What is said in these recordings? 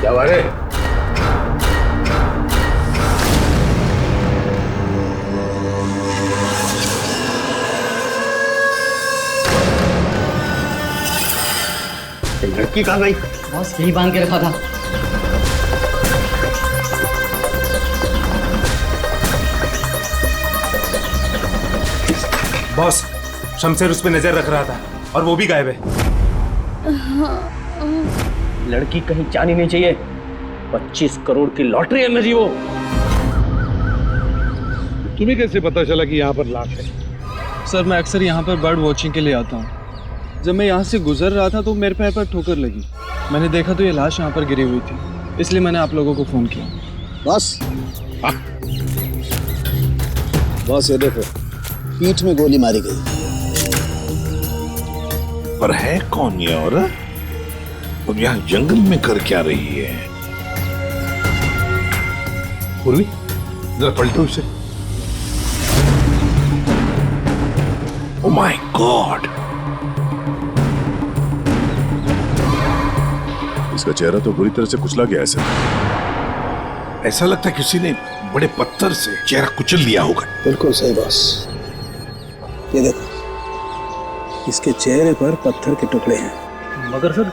क्या बात है? लड़की कहाँ गई? बॉस यही बांध के रखा था। बॉस, शमशेर उस पे नजर रख रहा था और वो भी गायब है। लड़की कहीं जानी नहीं चाहिए। 25 करोड़ की लॉटरी है मेरी वो। तुम्हें कैसे पता चला कि यहाँ पर लाश है? सर मैं अक्सर यहाँ पर बर्ड वॉचिंग के लिए आता हूँ। जब मैं यहाँ से गुजर रहा था तो मेरे पैर पर ठोकर लगी। मैंने देखा तो ये लाश यहाँ पर गिरी हुई थी, इसलिए मैंने आप लोगों को फोन किया। बॉस, बॉस ये देखो, पीठ में गोली मारी गई। पर है कौन ये औरत? और यहाँ जंगल में कर क्या रही है? पूर्वी, जरा पलटो इसे। Oh my God! इसका चेहरा तो बुरी तरह से कुचला गया है। ऐसा लगता है किसी ने बड़े पत्थर से चेहरा कुचल दिया होगा। बिल्कुल सही बॉस। ये देखो, इसके चेहरे पर पत्थर के टुकड़े हैं। मगर सर,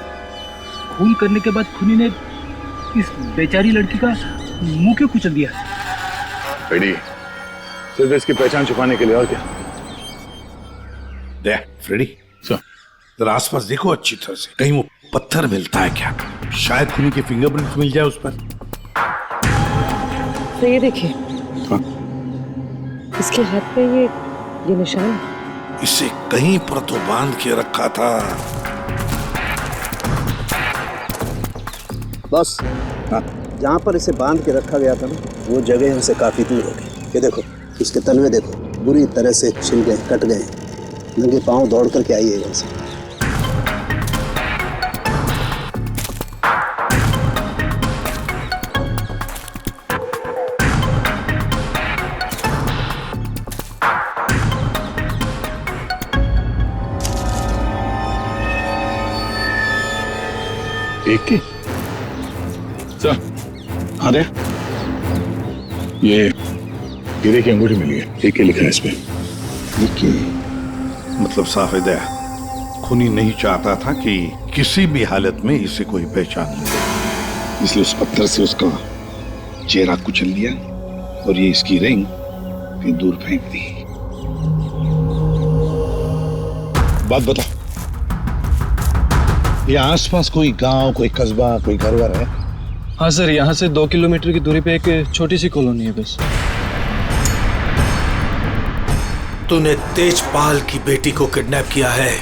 खून करने के बाद खूनी ने इस बेचारी लड़की का मुंह क्यों कुचल दिया? फ्रेडी, सिर्फ इसकी पहचान छुपाने के लिए, और क्या? देख फ्रेडी, जरा आसपास देखो अच्छी तरह से, कहीं वो पत्थर मिलता है क्या? शायद खूनी के फिंगरप्रिंट मिल जाए उस पर। तो ये देखिए, हाँ? इसके हाथ पे ये निशान है। इसे कहीं पर तो बांध के रखा था। बॉस, जहाँ पर इसे बांध के रखा गया था ना, वो जगह हमसे काफी दूर होगी। ये देखो, इसके तलवे देखो, बुरी तरह से छिल गए, कट गए। नंगे पांव दौड़ करके आइएगा इसे। एक की सर, हाँ दे, ये हीरे की अंगूठी मिली है। एक लिखा है इस पे। मतलब साफ है, खूनी नहीं चाहता था कि किसी भी हालत में इसे कोई पहचान ले, इसलिए उस पत्थर से उसका चेहरा कुचल दिया और ये इसकी रिंग कहीं दूर फेंक दी। बात बता, ये आसपास कोई गांव, कोई कस्बा, कोई घर है? हाँ सर, यहाँ से 2 किलोमीटर की दूरी पे एक छोटी सी कॉलोनी है बस। तूने तेजपाल की बेटी को किडनैप किया है,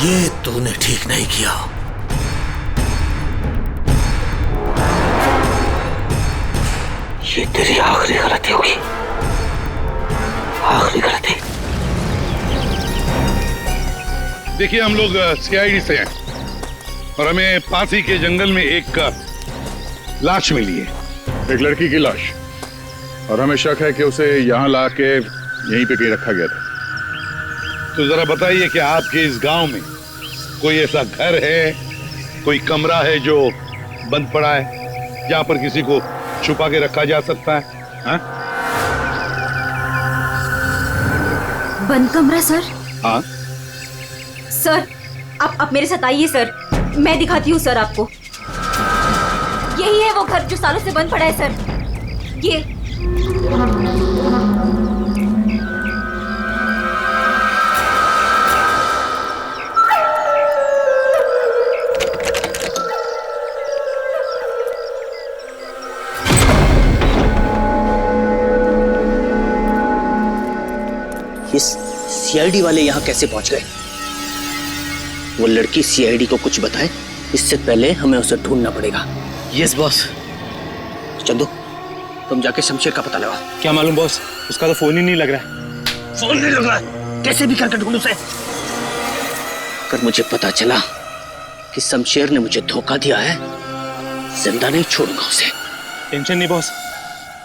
ये तूने ठीक नहीं किया। ये तेरी आखिरी गलती होगी, आखिरी गलती। देखिए, हम लोग सीआईडी से हैं और हमें पासी के जंगल में एक लाश मिली है, एक लड़की की लाश, और हमें शक है कि उसे यहाँ ला के यहीं पे कहीं रखा गया था। तो जरा बताइए कि आपके इस गांव में कोई ऐसा घर है, कोई कमरा है जो बंद पड़ा है, जहां पर किसी को छुपा के रखा जा सकता है? हाँ? बंद कमरा सर? हाँ सर, आप मेरे साथ आइए सर, मैं दिखाती हूँ सर आपको। यही है वो घर जो सालों से बंद पड़ा है सर। ये सीआईडी वाले यहाँ कैसे पहुंच गए? वो लड़की सीआईडी को कुछ बताए इससे पहले हमें उसे ढूंढना पड़ेगा। Yes boss. चंदू, तुम जाके शमशेर का पता लगा। क्या मालूम बॉस, उसका तो फोन ही नहीं लग रहा है। फोन नहीं लग रहा है? कैसे भी करके ढूंढ उसे। अगर मुझे पता चला कि शमशेर ने मुझे धोखा दिया है, जिंदा नहीं छोड़ूंगा उसे। टेंशन नहीं बॉस,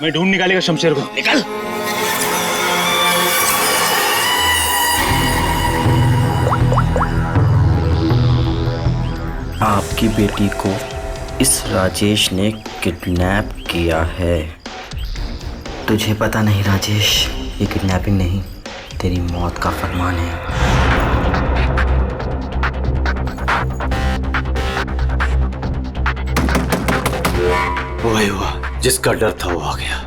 मैं ढूंढ निकालेगा शमशेर को। निकल। आपकी बेटी को इस राजेश ने किडनैप किया है। तुझे पता नहीं राजेश, ये किडनैपिंग नहीं, तेरी मौत का फरमान है। वही हुआ, जिसका डर था वो आ गया।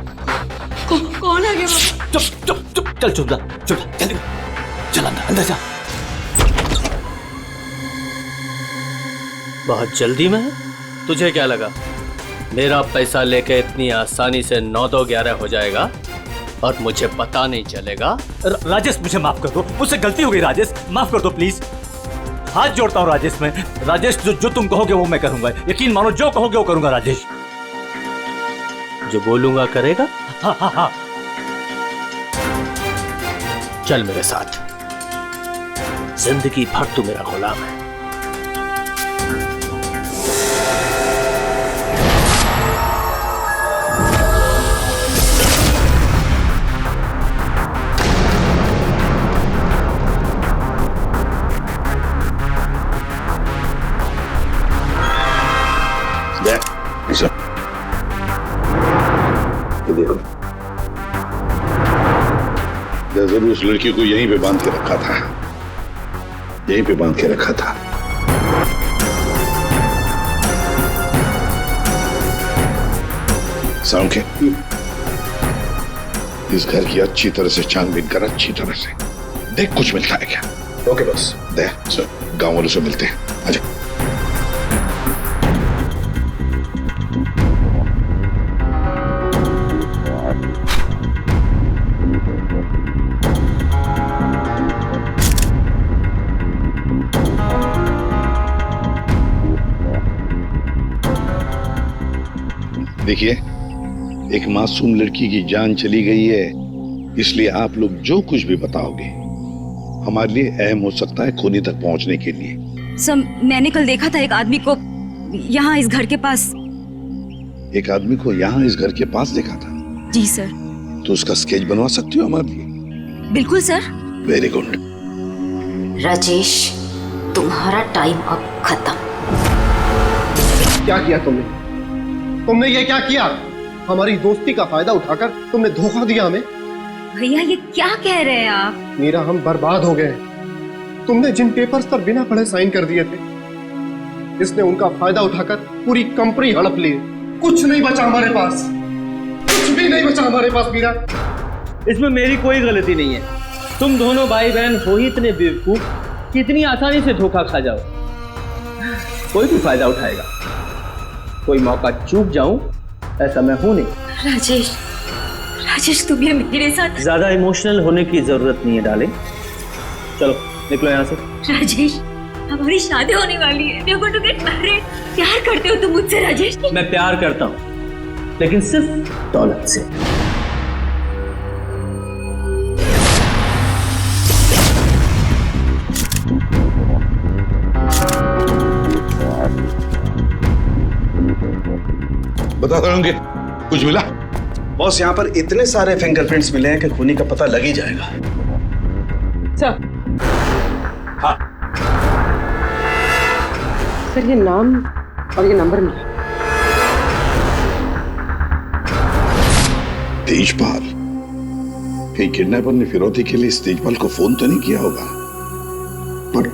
कौन आ गया बाबा? चुप चुप चुप, चल चुप जा, जल्दी चल अंदर जा। बहुत जल्दी में है? तुझे क्या लगा मेरा पैसा लेके इतनी आसानी से 9-2-11 हो जाएगा और मुझे पता नहीं चलेगा? राजेश मुझे माफ कर दो, मुझसे गलती हो गई राजेश, माफ कर दो प्लीज। हाथ जोड़ता हूँ राजेश मैं। राजेश जो तुम कहोगे वो मैं करूंगा, यकीन मानो जो कहोगे वो करूंगा राजेश। जो बोलूंगा करेगा? हाँ हाँ हाँ। चल मेरे साथ, जिंदगी भर तू मेरा गुलाम है। ये देखो, जरूर उस लड़की को यहीं पे बांध के रखा था, यहीं पे बांध के रखा था। साउंड के इस घर की अच्छी तरह से छानबीन कर, अच्छी तरह से देख कुछ मिलता है क्या। Okay boss. दे गांव वालों से मिलते हैं, आजा। देखिए, एक मासूम लड़की की जान चली गई है, इसलिए आप लोग जो कुछ भी बताओगे हमारे लिए अहम हो सकता है खूनी तक पहुंचने के लिए। सर, मैंने कल देखा था एक आदमी को यहाँ इस घर के पास। एक आदमी को यहाँ इस घर के पास देखा था? जी सर। तो उसका स्केच बनवा सकती हो हमारे लिए? बिल्कुल सर। Very good. राजेश, तुम्हारा टाइम अब खत्म। क्या किया तुमने? तुमने ये क्या किया? हमारी दोस्ती का फायदा उठाकर तुमने धोखा दिया हमें। भैया ये क्या कह रहे हैं आप? मीरा, हम बर्बाद हो गए। तुमने जिन पेपर्स पर बिना पढ़े साइन कर दिए थे, इसने उनका फायदा उठाकर पूरी कंपनी हड़प ली। कुछ नहीं बचा हमारे पास, कुछ भी नहीं बचा हमारे पास मीरा। इसमें मेरी कोई गलती नहीं है। तुम दोनों भाई बहन हो ही इतने बेवकूफ कि इतनी आसानी से धोखा खा जाओ। कोई भी फायदा उठाएगा, कोई मौका चूक जाऊं ऐसा मैं हूं नहीं। राजेश, राजेश तुम ये मेरे साथ। ज्यादा इमोशनल होने की जरूरत नहीं है डार्लिंग, चलो निकलो यहाँ से। राजेश, हमारी शादी होने वाली है। We're going to get married। प्यार करते हो तुम मुझसे राजेश? मैं प्यार करता हूँ, लेकिन सिर्फ दौलत से। बता दोगे कुछ मिला? बॉस, यहाँ पर इतने सारे फिंगरप्रिंट्स मिले हैं कि खूनी का पता लग ही जाएगा। सर। हाँ। सर, ये नाम और ये नंबर मिला। तेजपाल। कहीं किडनैपर ने फिरौती के लिए इस तेजपाल को फोन तो नहीं किया होगा, पर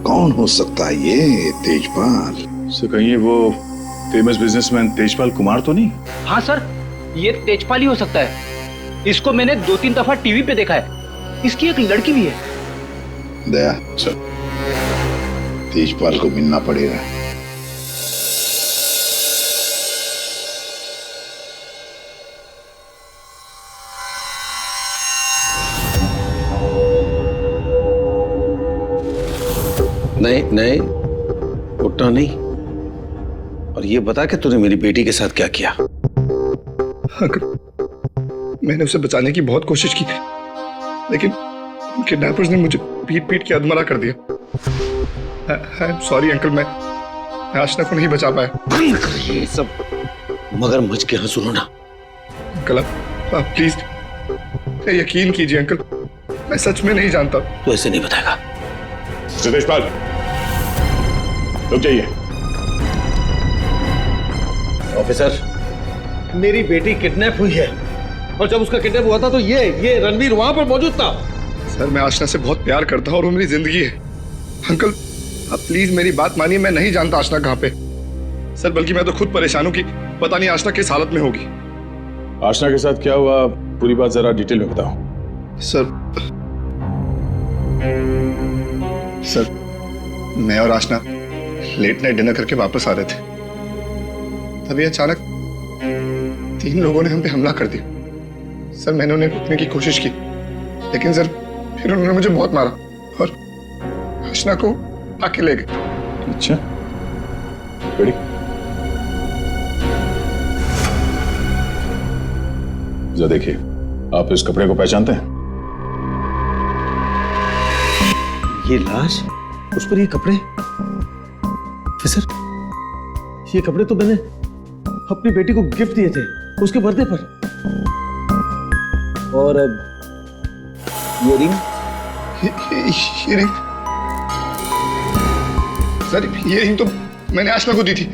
कौन हो सकता है ये तेजपाल? सर, कहीं वो फेमस बिजनेसमैन तेजपाल कुमार तो नहीं? हाँ सर, ये तेजपाल ही हो सकता है। इसको मैंने 2-3 दफा टीवी पे देखा है। इसकी एक लड़की भी है। दया, सर, तेजपाल को मिलना पड़ेगा। नहीं नहीं, उठना नहीं। और ये बता कि तूने मेरी बेटी के साथ क्या किया? मैंने उसे बचाने की बहुत कोशिश की, लेकिन किडनैपर्स ने मुझे पीट पीट के अधमरा कर दिया। आई एम सॉरी अंकल, मैं आशना को नहीं बचा पाया। ये सब मगरमच्छ के यहाँ सुनो ना। अंकल आप प्लीज यकीन कीजिए अंकल, मैं सच में नहीं जानता। तू ऐसे नहीं बताएगा। तेजपाल, रुक जाइए। ऑफिसर, मेरी बेटी किडनैप हुई है और जब उसका किडनैप हुआ था तो ये रणवीर वहां पर मौजूद था। सर मैं आशना से बहुत प्यार करता हूँ और वो मेरी जिंदगी है। अंकल आप प्लीज मेरी बात मानिए, मैं नहीं जानता आशना कहाँ पे। सर बल्कि मैं तो खुद परेशान हूँ कि पता नहीं आशना किस हालत में होगी। आशना के साथ क्या हुआ, पूरी बात जरा डिटेल में बताओ। सर मैं और आशना लेट नाइट डिनर करके वापस आ रहे थे, तभी अचानक 3 लोगों ने हम पे हमला कर दिया। सर मैंने उन्हें रोकने की कोशिश की, लेकिन सर फिर उन्होंने मुझे बहुत मारा और आशना को आके ले गए। अच्छा, बड़ी जरा देखिए, आप इस कपड़े को पहचानते हैं? ये लाश, उस पर ये कपड़े। ऑफिसर, ये कपड़े तो मैंने अपनी बेटी को गिफ्ट दिए थे उसके बर्थडे पर। और अब ये रिंग, ये रिंग सर, ये रिंग तो मैंने आशना को दी थी,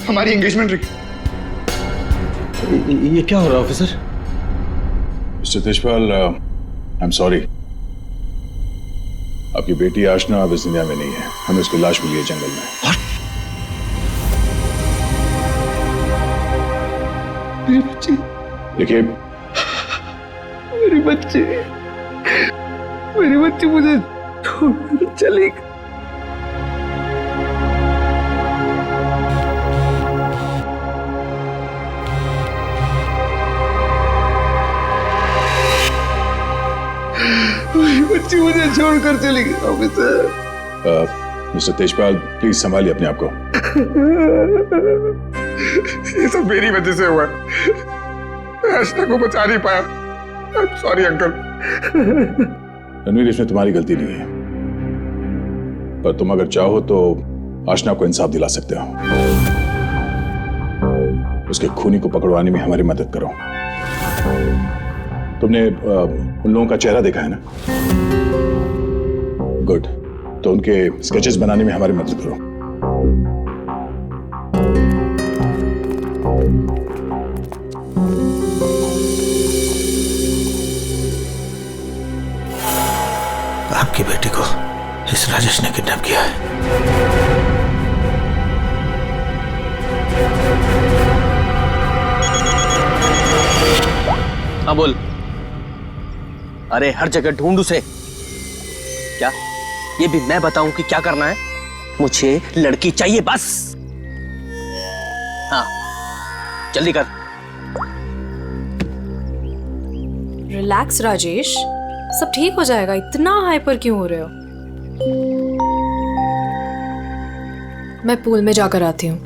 हमारी एंगेजमेंट रिंग। ये क्या हो रहा है officer? Mister Tejpal, I am sorry, आपकी बेटी आशना अब इस दुनिया में नहीं है। हमें उसकी लाश मिली है जंगल में। मेरी बच्ची, देखिए मेरी बच्ची मुझे छोड़कर चली गई। मेरी बच्ची मुझे छोड़कर चली गई। ऑफिसर, मिस्टर तेजपाल प्लीज संभालिए अपने आप को। ये सब मेरी वजह से हुआ, मैं आशना को बचा नहीं पाया। Sorry uncle. रणवीर, इसमें तुम्हारी गलती नहीं है, पर तुम अगर चाहो तो आशना को इंसाफ दिला सकते हो। उसके खूनी को पकड़वाने में हमारी मदद करो। तुमने उन लोगों का चेहरा देखा है ना? गुड, तो उनके स्केचेस बनाने में हमारी मदद करो। आपकी बेटी को इस राजेश ने किडनैप किया है। हाँ बोल। अरे हर जगह ढूंढ उसे। क्या ये भी मैं बताऊं कि क्या करना है? मुझे लड़की चाहिए बस। हाँ जल्दी कर। रिलैक्स राजेश, सब ठीक हो जाएगा। इतना हाइपर क्यों हो रहे हो? मैं पूल में जाकर आती हूँ।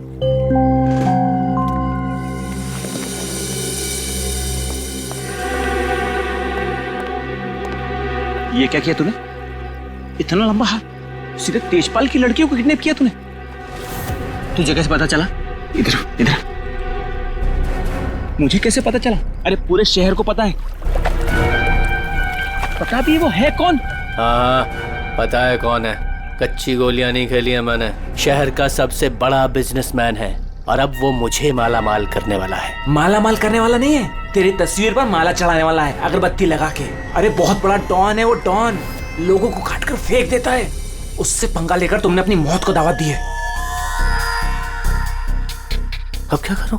ये क्या किया तूने? इतना लंबा हाथ, सीधे तेजपाल की लड़कियों को किडनैप किया तूने? तुझे कैसे पता चला? इधर इधर। मुझे कैसे पता चला? अरे पूरे शहर को पता है। पता भी वो है कौन? हाँ पता है कौन है। कच्ची गोलियां नहीं खेली है मैंने। शहर का सबसे बड़ा बिजनेसमैन है और अब वो मुझे माला माल करने वाला है। माला माल करने वाला नहीं है, तेरी तस्वीर पर माला चढ़ाने वाला है, अगरबत्ती लगा के। अरे बहुत बड़ा डॉन है वो। डॉन लोगों को काट कर फेंक देता है। उससे पंगा लेकर तुमने अपनी मौत को दावत दी है। अब क्या करूं?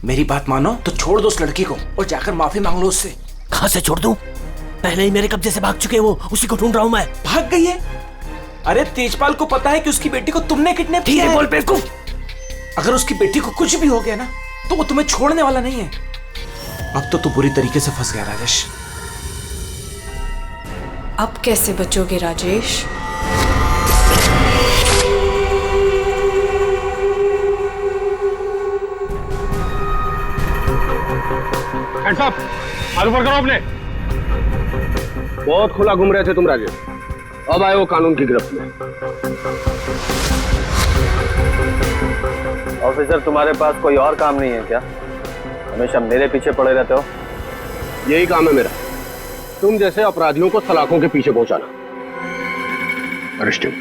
मेरी बात मानो तो छोड़ दो उस लड़की को और जाकर माफी मांग लो उससे। कहां से छोड़ दूं? पहले ही मेरे कब्जे से भाग चुके हैं वो, उसी को ढूंढ रहा हूं मैं। भाग गई है? अरे तेजपाल को पता है कि उसकी बेटी को तुमने किडनैप किया है। बोल बेवकूफ। अगर उसकी बेटी को कुछ भी हो गया ना तो वो तुम्हें छोड़ने वाला नहीं है। अब तो तू बुरी तरीके से फंस गया राजेश। अब कैसे बचोगे राजेश? हैंड्स अप, हाथ ऊपर करो अपने। बहुत खुला घूम रहे थे तुम राजेश, अब आए वो कानून की गिरफ्त में। ऑफिसर, तुम्हारे पास कोई और काम नहीं है क्या? हमेशा मेरे पीछे पड़े रहते हो। यही काम है मेरा, तुम जैसे अपराधियों को सलाखों के पीछे पहुंचाना। Arrest him.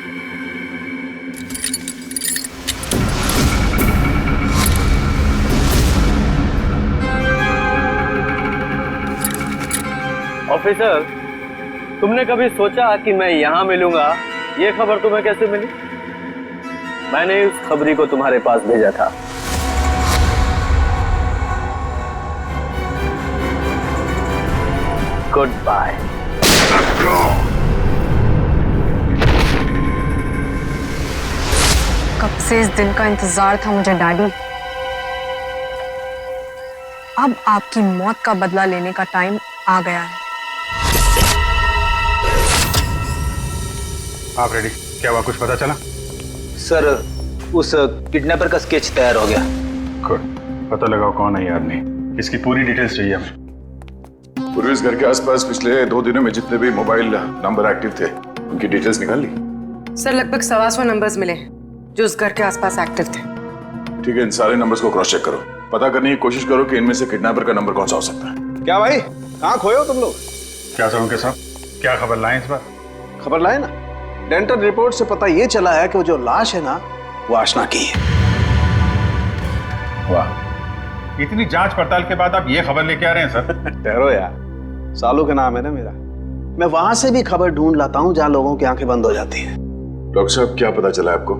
ऑफिसर, तुमने कभी सोचा कि मैं यहाँ मिलूंगा? ये खबर तुम्हें कैसे मिली? मैंने उस खबरी को तुम्हारे पास भेजा था। Goodbye. कब से इस दिन का इंतजार था मुझे डैडी। अब आपकी मौत का बदला लेने का टाइम आ गया है। आप रेडी? क्या हुआ, कुछ पता चला? सर, उस किडनैपर का स्केच तैयार हो गया। गुड, पता लगाओ कौन है ये आदमी। इसकी पूरी डिटेल्स चाहिए हमें। पूर्वी इस घर के आसपास पिछले 2 दिनों में जितने भी मोबाइल नंबर एक्टिव थे, उनकी डिटेल्स निकाल ली? सर, लगभग 125 नंबर्स मिले जो उस घर के आसपास एक्टिव थे। ठीक है, इन सारे नंबर्स को क्रॉस चेक करो। पता करने की कोशिश करो कि इनमें से किडनैपर का नंबर कौन सा हो सकता है। क्या भाई, कहाँ खोए हो तुम लोग? क्या सर साहब, क्या खबर लाए इस बार? खबर लाए ना, डेंटल रिपोर्ट से पता ये चला है कि वो जो लाश है ना, वो आशना की है। वाह, इतनी जांच पड़ताल के बाद आप ये खबर लेके आ रहे हैं सर? ठहरो यार, सालू का नाम है ना मेरा। मैं वहां से भी खबर ढूंढ लाता हूँ जहाँ लोगों की आंखें बंद हो जाती हैं। डॉक्टर साहब, क्या पता चला आपको?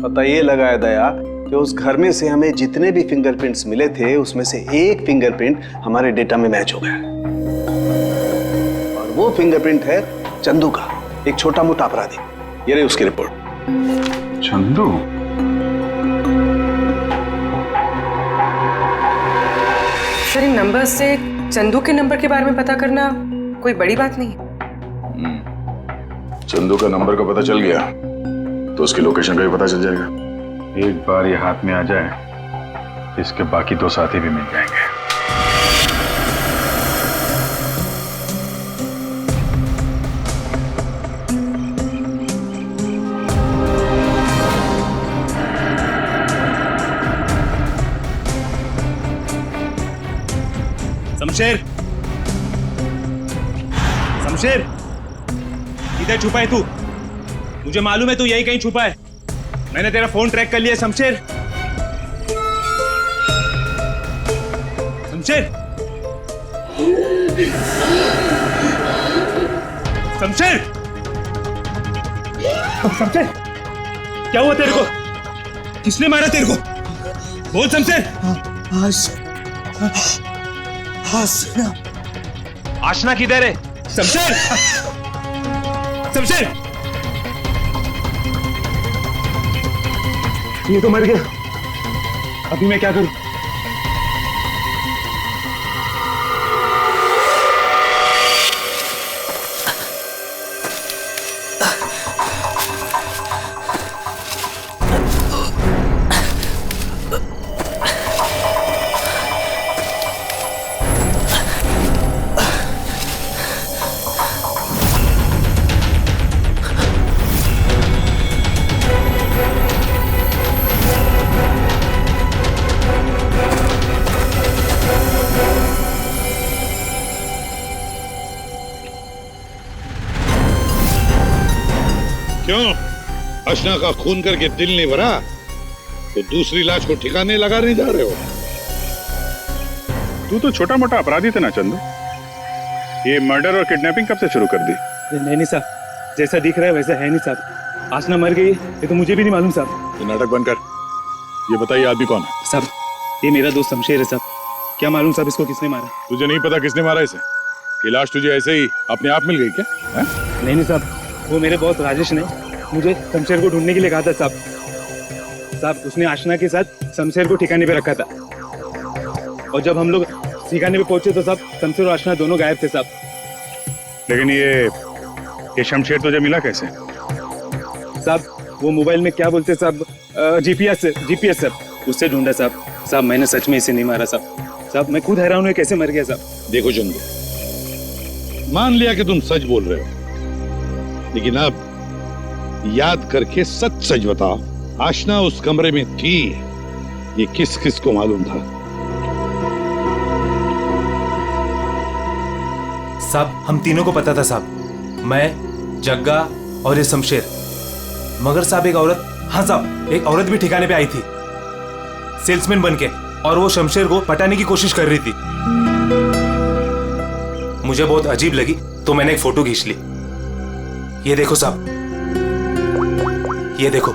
पता ये लगा है दया कि उस घर में से हमें जितने भी फिंगरप्रिंट्स मिले थे, उसमें से एक फिंगरप्रिंट हमारे डेटा में मैच हो गया, और वो फिंगरप्रिंट है चंदू का, एक छोटा मोटा अपराधी। ये रही उसकी रिपोर्ट। चंदू? सर, इन नंबर से चंदू के नंबर के बारे में पता करना कोई बड़ी बात नहीं है। चंदू का नंबर का पता चल गया तो उसकी लोकेशन का भी पता चल जाएगा। एक बार ये हाथ में आ जाए, इसके बाकी 2 साथी भी मिल जाएंगे। शमशेर, शमशेर, इधर छुपा है तू? मुझे मालूम है तू यही कहीं छुपा है। मैंने तेरा फोन ट्रैक कर लिया। शमशेर, शमशेर, शमशेर, शमशेर, क्या हुआ तेरे को? किसने मारा तेरे को? बोल शमशेर। आशना। आशना किधर है? शमशेर, शमशेर, ये तो मर गया। अभी मैं क्या करूं? क्यों? अशना का खून करके दिल नहीं भरा तो दूसरी लाश को ठिकाने लगा नहीं जा रहे हो? तू तो छोटा मोटा अपराधी था ना चंदू, ये मर्डर और किडनैपिंग कब से शुरू कर दी? नहीं साहब, जैसा दिख रहा है वैसा है नहीं साहब। आशना मर गई ये तो मुझे भी नहीं मालूम साहब। ये नाटक बंद कर, ये बताइए आदमी कौन है? साहब, ये मेरा दोस्त शमशेर है साहब। क्या मालूम साहब इसको किसने मारा? तुझे नहीं पता किसने मारा इसे? ये लाश तुझे ऐसे ही अपने आप मिल गई क्या? नहीं साहब, वो मेरे बॉस राजेश ने मुझे शमशेर को ढूंढने के लिए कहा था साहब। साहब, उसने आशना के साथ शमशेर को ठिकाने पे रखा था, और जब हम लोग ठिकाने पे पहुंचे तो साहब शमशेर और आशना दोनों गायब थे साहब। लेकिन ये शमशेर तुझे मिला कैसे? साहब, वो मोबाइल में क्या बोलते साहब, जीपीएस सर, उससे ढूंढा साहब। साहब, मैंने सच में इसे नहीं मारा साहब। साहब, मैं खुद हैरान हूँ कैसे मर गया साहब। देखो चंदू, मान लिया कि तुम सच बोल रहे हो, लेकिन अब याद करके सच सच बताओ, आशना उस कमरे में थी, ये किस किस को मालूम था? साहब, हम तीनों को पता था साहब, मैं, जग्गा और ये शमशेर। मगर साहब, एक औरत, हाँ साहब, एक औरत भी ठिकाने पे आई थी सेल्समैन बनके, और वो शमशेर को पटाने की कोशिश कर रही थी। मुझे बहुत अजीब लगी तो मैंने एक फोटो खींच ली। ये देखो साहब, ये देखो।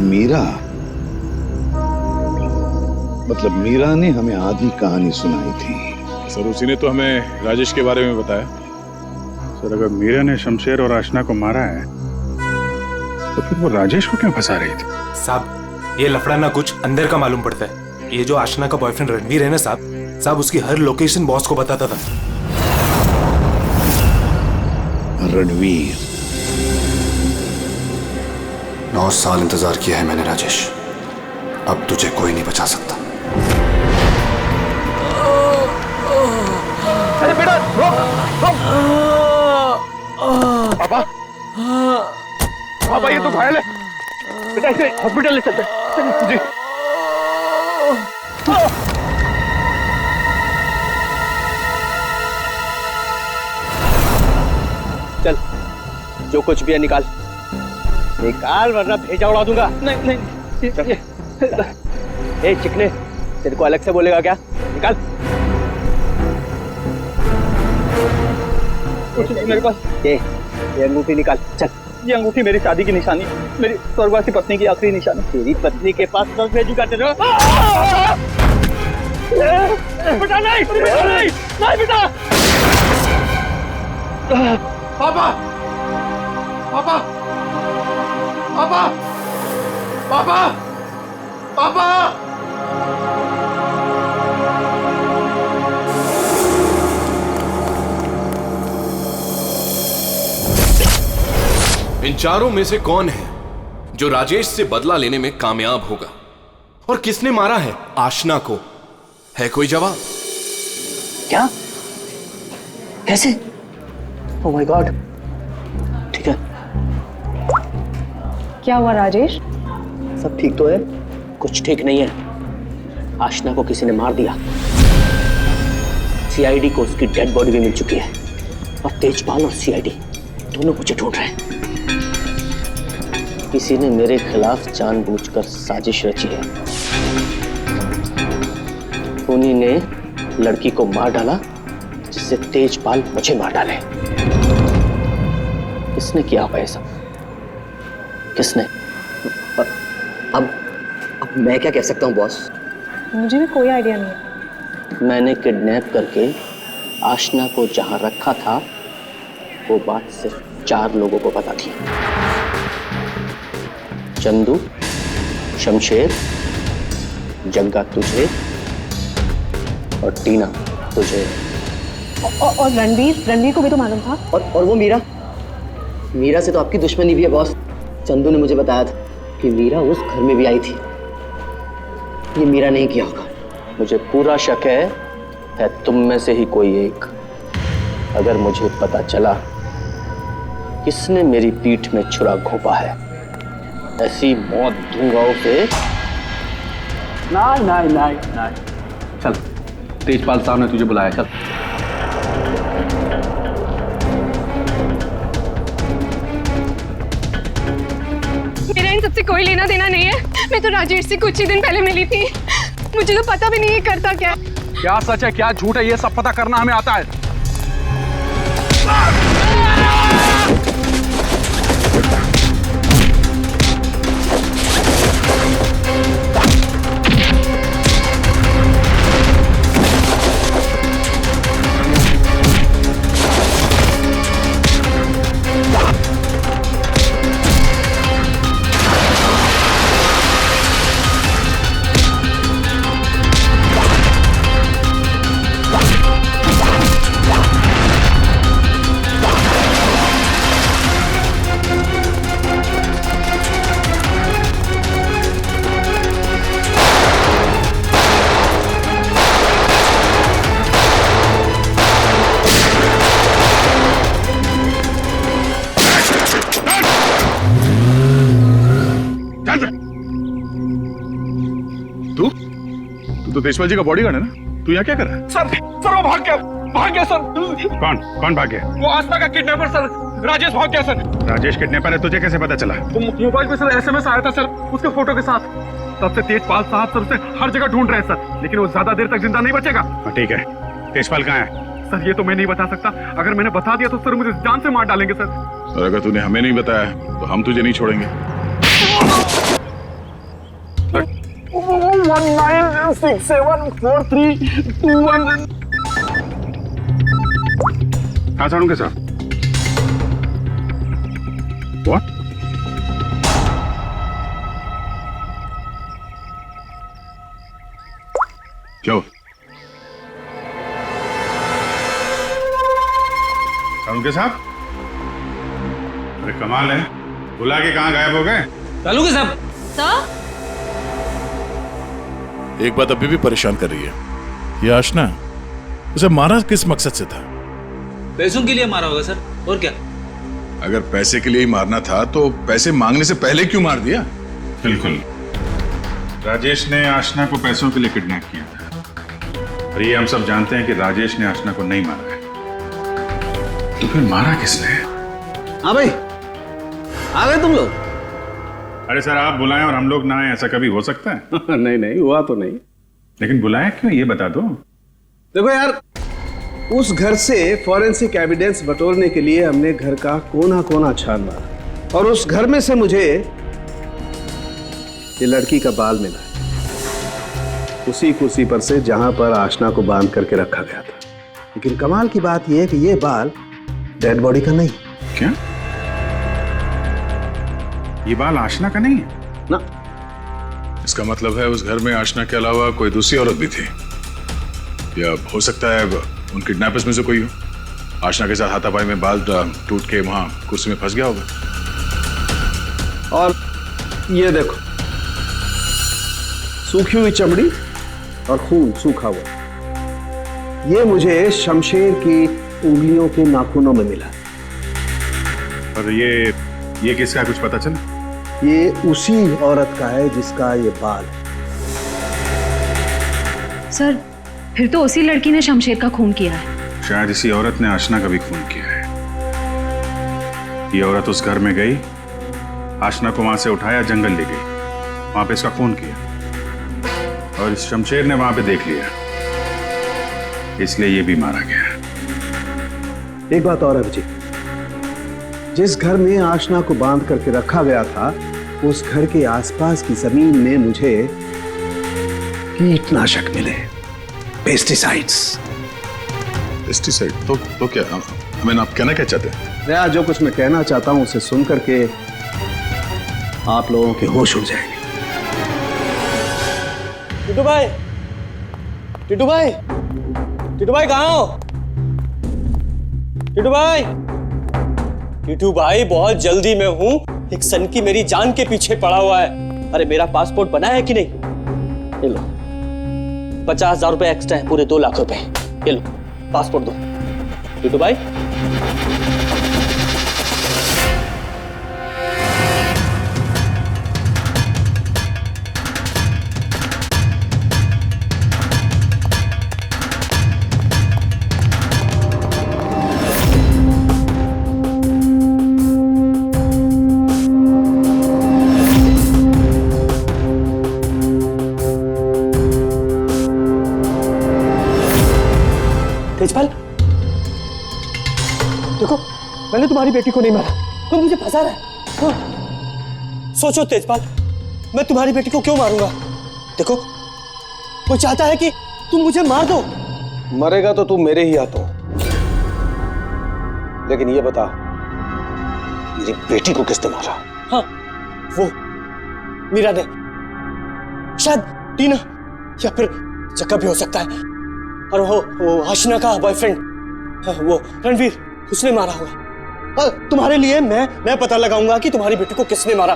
मीरा, मतलब मीरा ने हमें आधी कहानी सुनाई थी। सर उसी ने तो हमें राजेश के बारे में बताया। सर अगर मीरा ने शमशेर और आशना को मारा है तो फिर वो राजेश को क्यों फंसा रही थी? साहब ये लफड़ा ना कुछ अंदर का मालूम पड़ता है। ये जो आशना का बॉयफ्रेंड रणवीर है ना साहब उसकी हर लोकेशन बॉस को बताता था। रणवीर, 9 साल इंतजार किया है मैंने राजेश, अब तुझे कोई नहीं बचा सकता। अरे बेटा पापा, पापा ये तो घायल है बेटा, इसे हॉस्पिटल ले चलते हैं। जी चल, जो कुछ भी है निकाल निकाल, वरना भेजा उड़ा दूंगा। नहीं नहीं, ए चिकने, तेरे को अलग से बोलेगा क्या? निकाल। कुछ नहीं मेरे पास। ये अंगूठी निकाल। चल, ये अंगूठी मेरी शादी की निशानी, मेरी स्वर्गवासी पत्नी की आखिरी निशानी। तेरी पत्नी के पास कब भेजूंगा तेरे? बेटा नहीं, बेटा नहीं, नहीं बेटा। पापा, पापा, पापा, पापा, पापा। इन चारों में से कौन है जो राजेश से बदला लेने में कामयाब होगा, और किसने मारा है आशना को? है कोई जवाब? क्या? कैसे? Oh my God. ठीक है, क्या हुआ राजेश? सब ठीक तो है? कुछ ठीक नहीं है। आशना को किसी ने मार दिया। सीआईडी को उसकी डेड बॉडी भी मिल चुकी है, और तेजपाल और सीआईडी दोनों मुझे ढूंढ रहे हैं। किसी ने मेरे खिलाफ जानबूझकर साजिश रची है। उन्हीं ने लड़की को मार डाला जिससे तेजपाल मुझे मार डाले। किसने किया होगा ये सब? किसने? अब मैं क्या कह सकता हूँ बॉस? मुझे भी कोई आइडिया नहीं है। मैंने किडनैप करके आशना को जहां रखा था वो बात सिर्फ 4 लोगों को पता थी। चंदू, शमशेर, जग्गा तुझे, और टीना तुझे। और रणवीर को भी तो मालूम था। और वो मीरा से तो आपकी दुश्मनी भी है बॉस। चंदू ने मुझे बताया था कि मीरा उस घर में भी आई थी। ये मीरा नहीं किया होगा। मुझे पूरा शक है तुम में से ही कोई एक। अगर मुझे पता चला किसने मेरी पीठ में छुरा घोंपा है, ऐसी मौत दूंगा उसे। नहीं, चल, तेजपाल साहब ने तुझे बुलाया, चल। मेरा इन सबसे कोई लेना देना नहीं है। मैं तो राजेश से कुछ ही दिन पहले मिली थी। मुझे तो पता भी नहीं है करता क्या है। क्या सच है क्या झूठ है ये सब पता करना हमें आता है। तो देशपाल जी का बॉडीगार्ड है ना? तू यहाँ क्या कर रहा है? सर वो भाग गया सर। कौन भाग गया? वो आस्था का किडनैपर सर, राजेश भाग गया सर। राजेश किडनैपर है, तुझे कैसे पता चला? मोबाइल पे सर SMS आया था सर, उसके फोटो के साथ। तब से तेजपाल साहब सर उसे हर जगह ढूंढ रहे हैं सर, लेकिन वो ज्यादा देर तक जिंदा नहीं बचेगा। ठीक है, तेजपाल कहाँ है? सर ये तो मैं नहीं बता सकता, अगर मैंने बता दिया तो सर मुझे जान से मार डालेंगे सर। और अगर तूने हमें नहीं बताया तो हम तुझे नहीं छोड़ेंगे। 19674321 कहाँ साड़ूंगे सर? What? क्यों? साड़ूंगे साहब? अरे कमाल है, बुला के कहाँ गायब हो गए? सालूके साहब। सर? एक बात अभी भी परेशान कर रही है, ये आशना उसे मारा किस मकसद से था? पैसों के लिए मारा होगा सर, और क्या? अगर पैसे के लिए ही मारना था तो पैसे मांगने से पहले क्यों मार दिया? बिल्कुल, राजेश ने आशना को पैसों के लिए किडनैप किया था, और ये हम सब जानते हैं कि राजेश ने आशना को नहीं मारा है। तो फिर मारा किसने? हाँ भाई, आ गए तुम लोग? अरे सर आप बुलाएं और हम लोग ना आए, ऐसा कभी हो सकता है? नहीं नहीं, हुआ तो नहीं। लेकिन बुलाया क्यों, ये बता दो। देखो यार, उस घर से फॉरेंसिक एविडेंस बटोरने के लिए हमने घर का कोना कोना छाना, और उस घर में से मुझे ये लड़की का बाल मिला है, उसी कुर्सी पर से जहां पर आशना को बांध करके रखा गया था। लेकिन कमाल की बात यह है कि ये बाल डेड बॉडी का नहीं। क्या? ये बाल आशना का नहीं है? ना। इसका मतलब है उस घर में आशना के अलावा कोई दूसरी औरत भी थी, या हो सकता है उन किडनैपर्स में से कोई हो। आशना के साथ हाथापाई में बाल टूट के वहां कुर्सी में फंस गया होगा। और ये देखो, सूखी हुई चमड़ी और खून सूखा हुआ, ये मुझे शमशेर की उंगलियों के नाखूनों में मिला। और ये किसका कुछ पता चला? ये उसी औरत का है जिसका ये बाल है। सर फिर तो उसी लड़की ने शमशेर का खून किया है। शायद इसी औरत ने आशना का भी खून किया है। ये औरत उस घर में गई, आशना को वहां से उठाया, जंगल ले गई, वहां पे इसका खून किया, और इस शमशेर ने वहां पे देख लिया, इसलिए ये भी मारा गया। एक बात और है विजय, जिस घर में आशना को बांध करके रखा गया था, उस घर के आसपास की जमीन में मुझे कीटनाशक मिले, पेस्टिसाइड्स। पेस्टिसाइड? तो क्या हमें आप कहना क्या चाहते हैं? यार जो कुछ मैं कहना चाहता हूं उसे सुन करके आप लोगों के होश उड़ जाएंगे। टिटू भाई, टिटू भाई, टिटू भाई कहाँ हो? टिटू भाई, टिटू भाई बहुत जल्दी में हूँ, एक सनकी मेरी जान के पीछे पड़ा हुआ है। अरे मेरा पासपोर्ट बना है कि नहीं? ये लो, 50,000 रुपए एक्स्ट्रा है, पूरे 2 लाख रुपए। ये लो पासपोर्ट दो। टिटू भाई तेजपाल, देखो मैंने तुम्हारी बेटी को नहीं मारा, तुम मुझे फंसा रहा है। हाँ। सोचो तेजपाल, मैं तुम्हारी बेटी को क्यों मारूंगा? देखो वो चाहता है कि तुम मुझे मार दो। मरेगा तो तू मेरे ही हाथों, लेकिन ये बता, मेरी बेटी को किसने मारा? हाँ, वो मीरा ने, शायद टीना, या फिर जक्का भी हो सकता है। और वो आशना का बॉयफ्रेंड, वो रणवीर, उसने मारा होगा। तुम्हारे लिए मैं पता लगाऊंगा कि तुम्हारी बेटी को किसने मारा।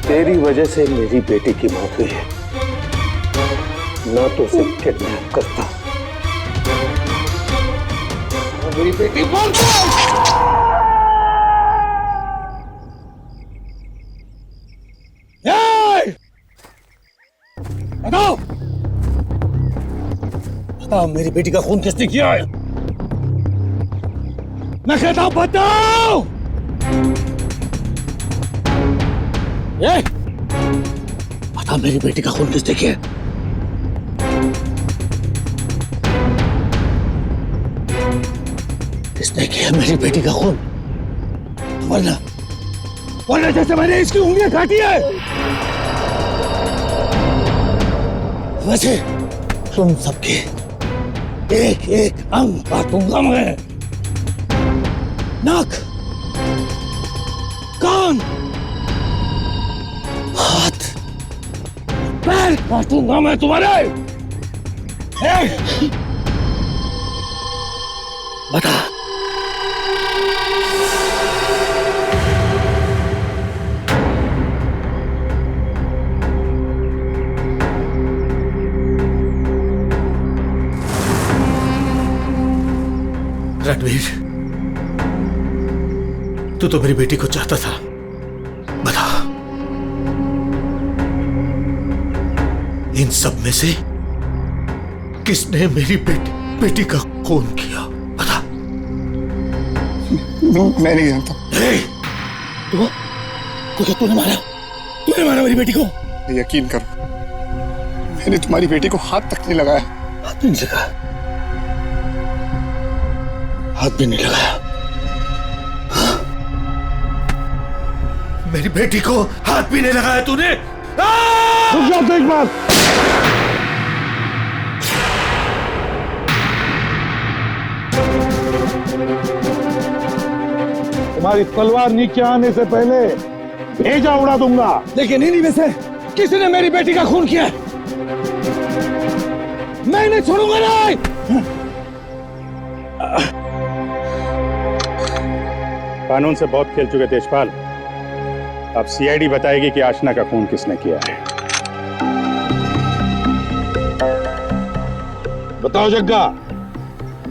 तेरी वजह से मेरी बेटी की मौत हुई है, ना तो उसे किडनैप करता, मेरी बेटी बता मेरी बेटी का खून किसने किया है? मैं कहता हूं बताओ। बता मेरी बेटी का खून किसने किया है? किसने किया मेरी बेटी का खून? वरना जैसे मैंने इसकी उंगलियां काटी है वैसे तुम सबके एक एक अंग काटूंगा मैं। नाक, कान, हाथ, पैर काटूंगा मैं तुम्हारे। बता रणवीर, तू तो मेरी बेटी को चाहता था। बता, इन सब में से किसने मेरी बेटी का खून किया? बता। मैं नहीं जानता। तूने मारा मेरी बेटी को? यकीन करो, मैंने तुम्हारी बेटी को हाथ तक नहीं लगाया। हाथ भी नहीं लगाया? हाथ भी नहीं लगाया? मेरी बेटी को हाथ भी नहीं लगाया तूने? रुक जाओ तो एक बार। तुम्हारी तलवार नीचे आने से पहले भेजा उड़ा दूंगा। लेकिन इन्हीं में से किसी ने मेरी बेटी का खून किया? मैं नहीं छोड़ूंगा नहीं। कानून से बहुत खेल चुके तेजपाल। अब सीआईडी बताएगी कि आशना का खून किसने किया है। बताओ जग्गा।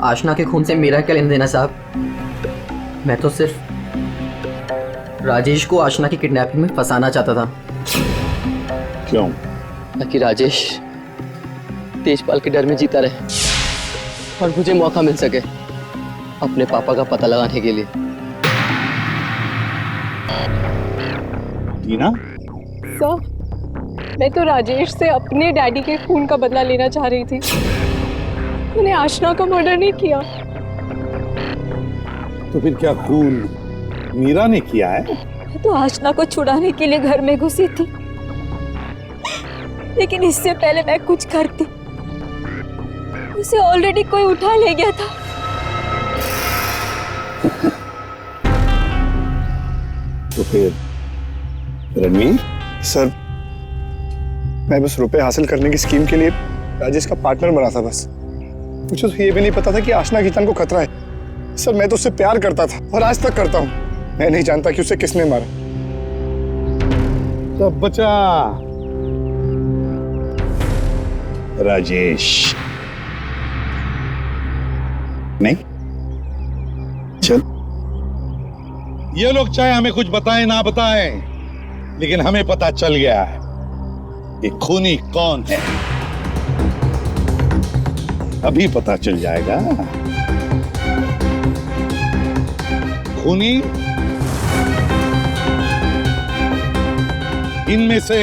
आशना के खून से मेरा क्या लेना देना साहब? मैं तो सिर्फ राजेश को आशना की किडनैपिंग में फंसाना चाहता था। क्यों? ताकि राजेश तेजपाल के डर में जीता रहे और मुझे मौका मिल सके अपने पापा का पता लगाने के लिए। टीना? सर, मैं तो राजेश से अपने डैडी के खून का बदला लेना चाह रही थी। मैंने आशना का मर्डर नहीं किया। तो फिर क्या खून मीरा ने किया है? मैं तो आशना को छुड़ाने के लिए घर में घुसी थी, लेकिन इससे पहले मैं कुछ करती उसे ऑलरेडी कोई उठा ले गया था। तो फिर रणवीर? सर, मैं बस रुपए हासिल करने की स्कीम के लिए राजेश का पार्टनर बना था। बस मुझे तो ये भी नहीं पता था कि आशना की जान को खतरा है। सर, मैं तो उससे प्यार करता था और आज तक करता हूँ। मैं नहीं जानता कि उसे किसने मारा। तब बचा राजेश। नहीं? चल, ये लोग चाहे हमें कुछ बताएं ना बताएं, लेकिन हमें पता चल गया है कि खूनी कौन है। अभी पता चल जाएगा। खूनी इनमें से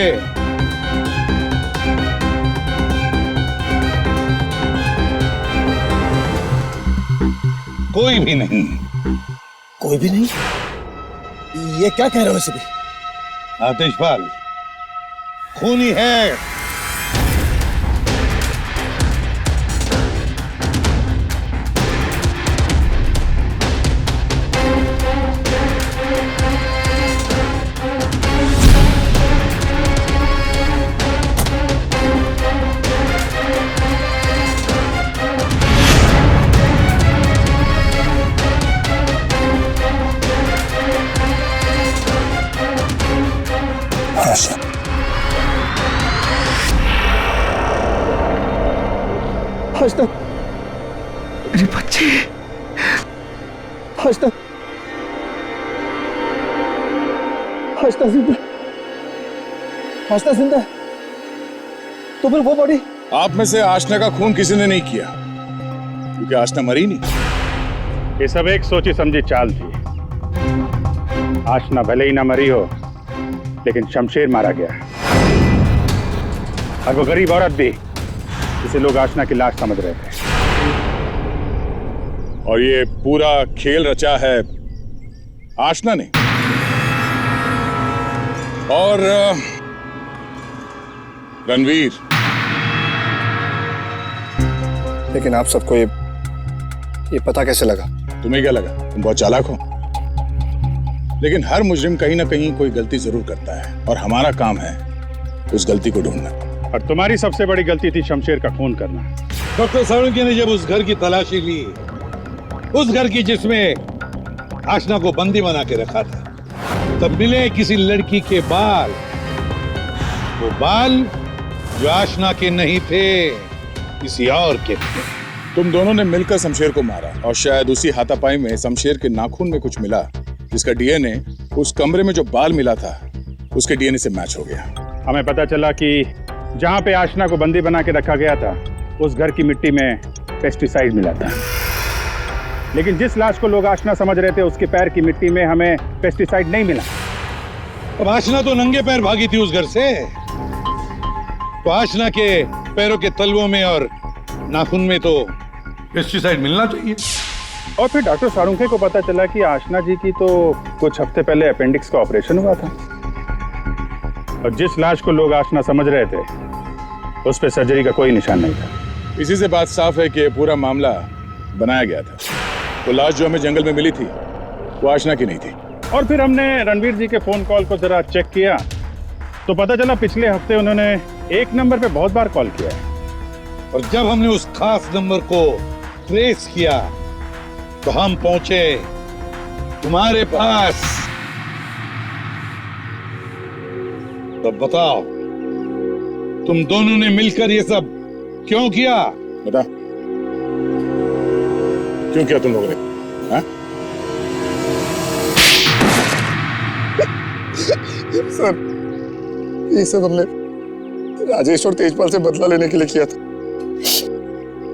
कोई भी नहीं। कोई भी नहीं? ये क्या कह रहे हो? सभी तेजपाल, खूनी है। आशना, मेरी बच्ची। आशना, आशना जिंदा। आशना जिंदा। तो फिर वो बॉडी? आप में से आशना का खून किसी ने नहीं किया। क्योंकि आशना मरी नहीं। ये सब एक सोची समझी चाल थी। आशना भले ही ना मरी हो, लेकिन शमशेर मारा गया, और वो गरीब औरत भी, जिसे लोग आशना की लाश समझ रहे थे। और ये पूरा खेल रचा है आशना ने। और रणवीर। लेकिन आप सबको ये पता कैसे लगा? तुम्हें क्या लगा तुम बहुत चालाक हो? लेकिन हर मुजरिम कहीं ना कहीं कोई गलती जरूर करता है, और हमारा काम है उस गलती को ढूंढना। और तुम्हारी सबसे बड़ी गलती थी शमशेर का खून करना। डॉक्टर साळुंखे ने जब उस घर की तलाशी ली, उस घर की जिसमें आशना को बंदी बना के रखा था, तब मिले किसी लड़की के बाल। वो बाल जो आशना के नहीं थे, किसी और के थे। तुम दोनों ने मिलकर शमशेर को मारा, और शायद उसी हाथापाई में शमशेर के नाखून में कुछ मिला, जिसका डीएनए उस कमरे में जो बाल मिला था उसके डीएनए से मैच हो गया। हमें पता चला कि जहां पे आशना को बंदी बना के रखा गया था, उस घर की मिट्टी में पेस्टिसाइड मिला था। लेकिन जिस लाश को लोग आशना समझ रहे थे, उसके पैर की मिट्टी में हमें पेस्टिसाइड नहीं मिला। अब आशना तो नंगे पैर भागी थी उस घर से, तो आशना के पैरों के तलवों में और नाखून में तो पेस्टिसाइड मिलना चाहिए। और फिर डॉक्टर साळुंखे को पता चला कि आशना जी की तो कुछ हफ्ते पहले अपेंडिक्स का ऑपरेशन हुआ था, और जिस लाश को लोग आशना समझ रहे थे, उस पे सर्जरी का कोई निशान नहीं था। इसी से बात साफ है कि पूरा मामला बनाया गया था। वो लाश जो हमें जंगल में मिली थी, वो आशना की नहीं थी। और फिर हमने रणवीर जी के फोन कॉल को जरा चेक किया, तो पता चला पिछले हफ्ते उन्होंने एक नंबर पे बहुत बार कॉल किया है। और जब हमने उस खास नंबर को ट्रेस किया, तो हम पहुंचे तुम्हारे पास। तो बताओ, तुम दोनों ने मिलकर ये सब क्यों किया? बता, क्यों किया तुम लोगों ने? हाँ? सर, ये सब हमने राजेश और तेजपाल से बदला लेने के लिए किया था।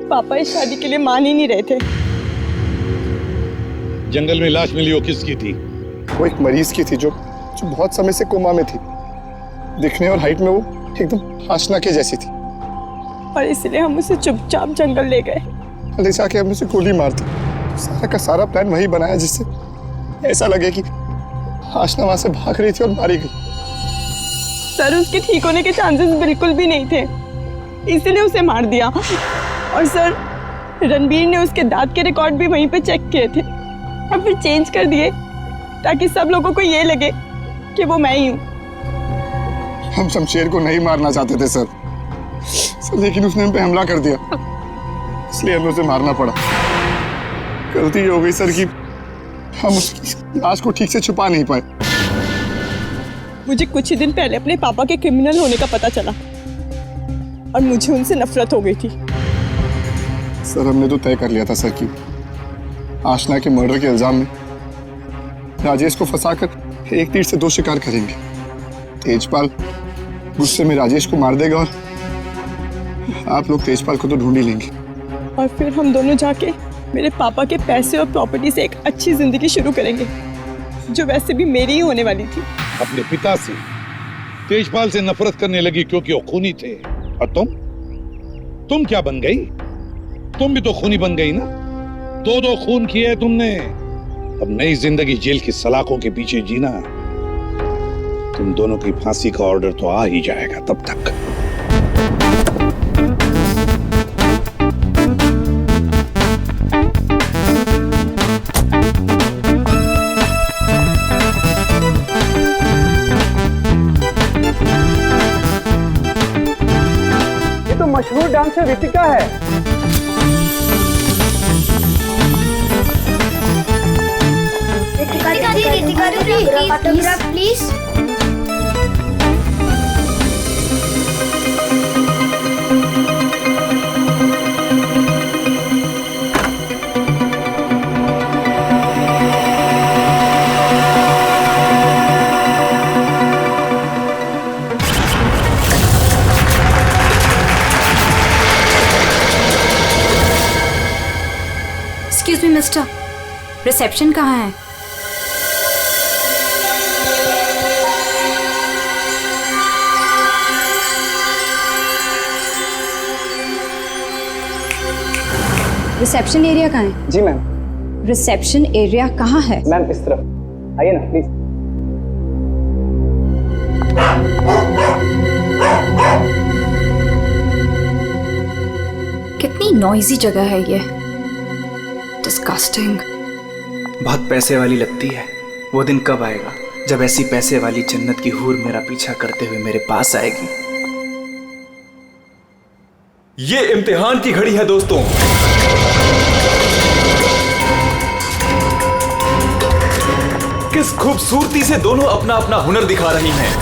पापा इस शादी के लिए मान ही नहीं रहे थे। जंगल में लाश मिली, वो किसकी थी? वो एक मरीज की थी जो बहुत समय से कोमा में थी। दिखने और हाइट में वो एकदम आशना के जैसी थी, और इसलिए हम उसे चुपचाप जंगल ले गए। ले जाके हमने उसे गोली मार दी। सारा का सारा प्लान वही बनाया जिससे ऐसा लगे कि आशना वहां से भाग रही थी और मारी गई। सर, उसके ठीक होने के चांसेस बिल्कुल भी नहीं थे, इसीलिए उसे मार दिया। और सर, रणवीर ने उसके दांत के रिकॉर्ड भी वहीं पे चेक किए थे, और फिर चेंज कर दिए ताकि सब लोगों को ये लगे कि वो मैं ही हूँ। हम शमशेर को नहीं मारना चाहते थे सर, लेकिन उसने हम पे हमला कर दिया, इसलिए हमें उसे मारना पड़ा। गलती ये हो गई सर कि हम उसकी लाश को ठीक से छुपा नहीं पाए। मुझे कुछ ही दिन पहले अपने पापा के क्रिमिनल होने का पता चला, और मुझे उनसे नफरत हो गई थी। सर, हमने तो तय कर लिया था सर कि आशना के मर्डर के इल्जाम में राजेश को फंसाकर एक तीर से दो शिकार करेंगे। तेजपाल गुस्से में राजेश को मार देगा, और आप लोग तेजपाल को तो ढूंढ ही लेंगे। और फिर हम दोनों जाके मेरे पापा के पैसे और प्रॉपर्टी से एक अच्छी जिंदगी शुरू करेंगे, जो वैसे भी मेरी ही होने वाली थी। अपने पिता से, तेजपाल से नफरत करने लगी क्योंकि वो खूनी थे। और तुम क्या बन गई? तुम भी तो खूनी बन गई ना। दो खून किए तुमने। अब नई जिंदगी जेल की सलाखों के पीछे जीना। तुम दोनों की फांसी का ऑर्डर तो आ ही जाएगा तब तक। ये तो मशहूर डांसर रितिका है। Autograph please. रिसेप्शन कहाँ है? रिसेप्शन एरिया कहाँ है? जी मैम। रिसेप्शन एरिया कहाँ है? मैम इस तरफ आइए ना प्लीज। कितनी नॉइजी जगह है ये। डिस्गस्टिंग। बहुत पैसे वाली लगती है। वो दिन कब आएगा जब ऐसी पैसे वाली जन्नत की हूर मेरा पीछा करते हुए मेरे पास आएगी। ये इम्तिहान की घड़ी है दोस्तों। किस खूबसूरती से दोनों अपना अपना हुनर दिखा रही हैं।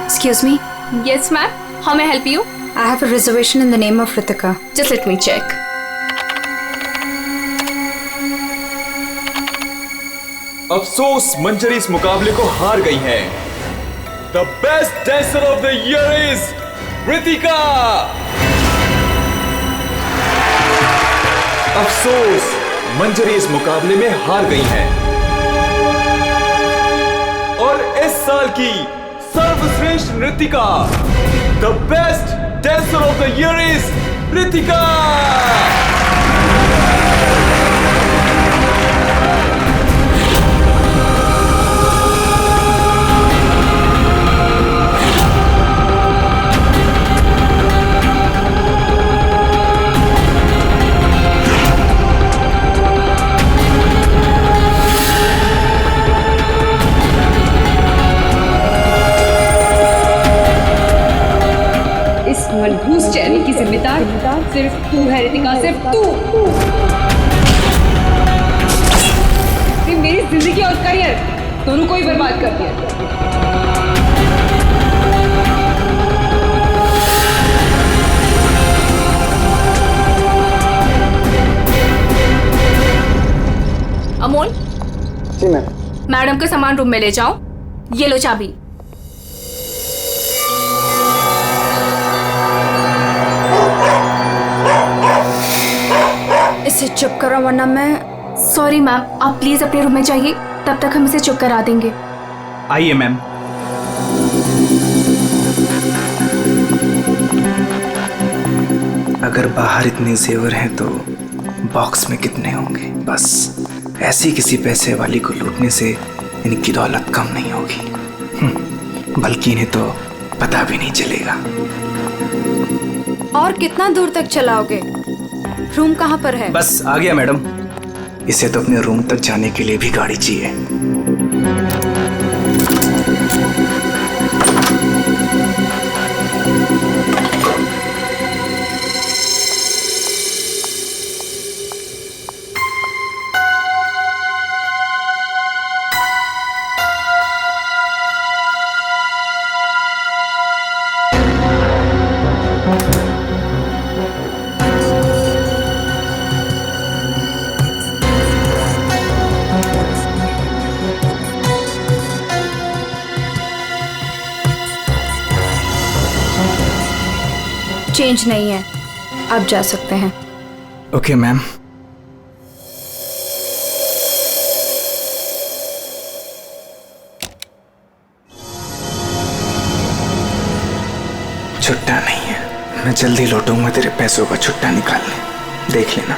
Excuse me. Yes, ma'am. How may I help you? I have a reservation in the name of Ritika. Just let me check. अफसोस मंजरी इस मुकाबले को हार गई हैं। The best dancer of the year is Ritika. अफसोस मंजरी इस मुकाबले में हार गई हैं। और इस साल की सर्वश्रेष्ठ नृत्यिका the best dancer of the year is Ritika. मनहूस चेहरे की जिम्मेदार सिर्फ तू है रितिका, सिर्फ तू। मेरी जिंदगी और करियर दोनों को ही बर्बाद कर दिया। अमोल। जी मैम। मैडम का सामान रूम में ले जाओ। ये लो चाबी। इसे चुप करो वरना मैं। सॉरी मैम, आप प्लीज अपने रूम में जाइए, तब तक हम इसे चुप करा देंगे। आइए मैम। अगर बाहर इतने जेवर हैं तो बॉक्स में कितने होंगे। बस ऐसी किसी पैसे वाली को लूटने से इनकी दौलत कम नहीं होगी, बल्कि इन्हें तो पता भी नहीं चलेगा। और कितना दूर तक चलाओगे? रूम कहाँ पर है? बस आ गया मैडम। इसे तो अपने रूम तक जाने के लिए भी गाड़ी चाहिए। चेंज नहीं है, आप जा सकते हैं। Okay ma'am. छुट्टा नहीं है, मैं जल्दी लौटूंगा तेरे पैसों का छुट्टा निकालने, देख लेना।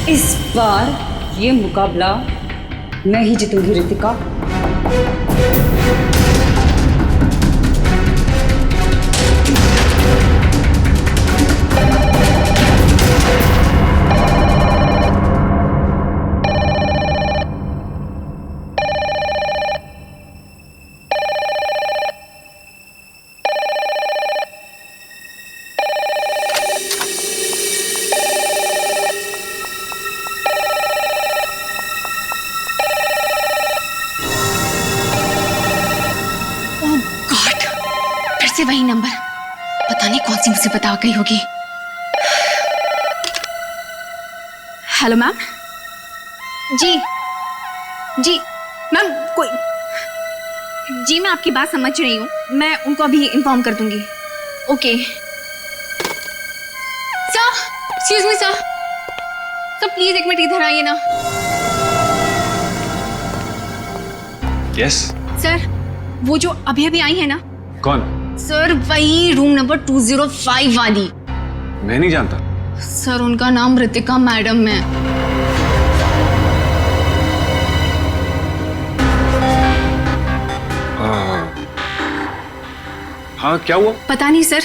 इस बार ये मुकाबला मैं ही जीतूंगी रितिका। से वही नंबर, पता नहीं कौन सी मुसीबत आ गई होगी। Hello ma'am. जी जी मैम, कोई जी, मैं आपकी बात समझ रही हूँ, मैं उनको अभी इन्फॉर्म कर दूंगी। Okay sir, excuse me sir, please एक मिनट इधर आइए ना। यस सर, वो जो अभी अभी आई है ना। कौन? सर वही रूम नंबर 205 वाली। मैं नहीं जानता। सर उनका नाम रितिका मैडम है। हाँ क्या हुआ? पता नहीं सर,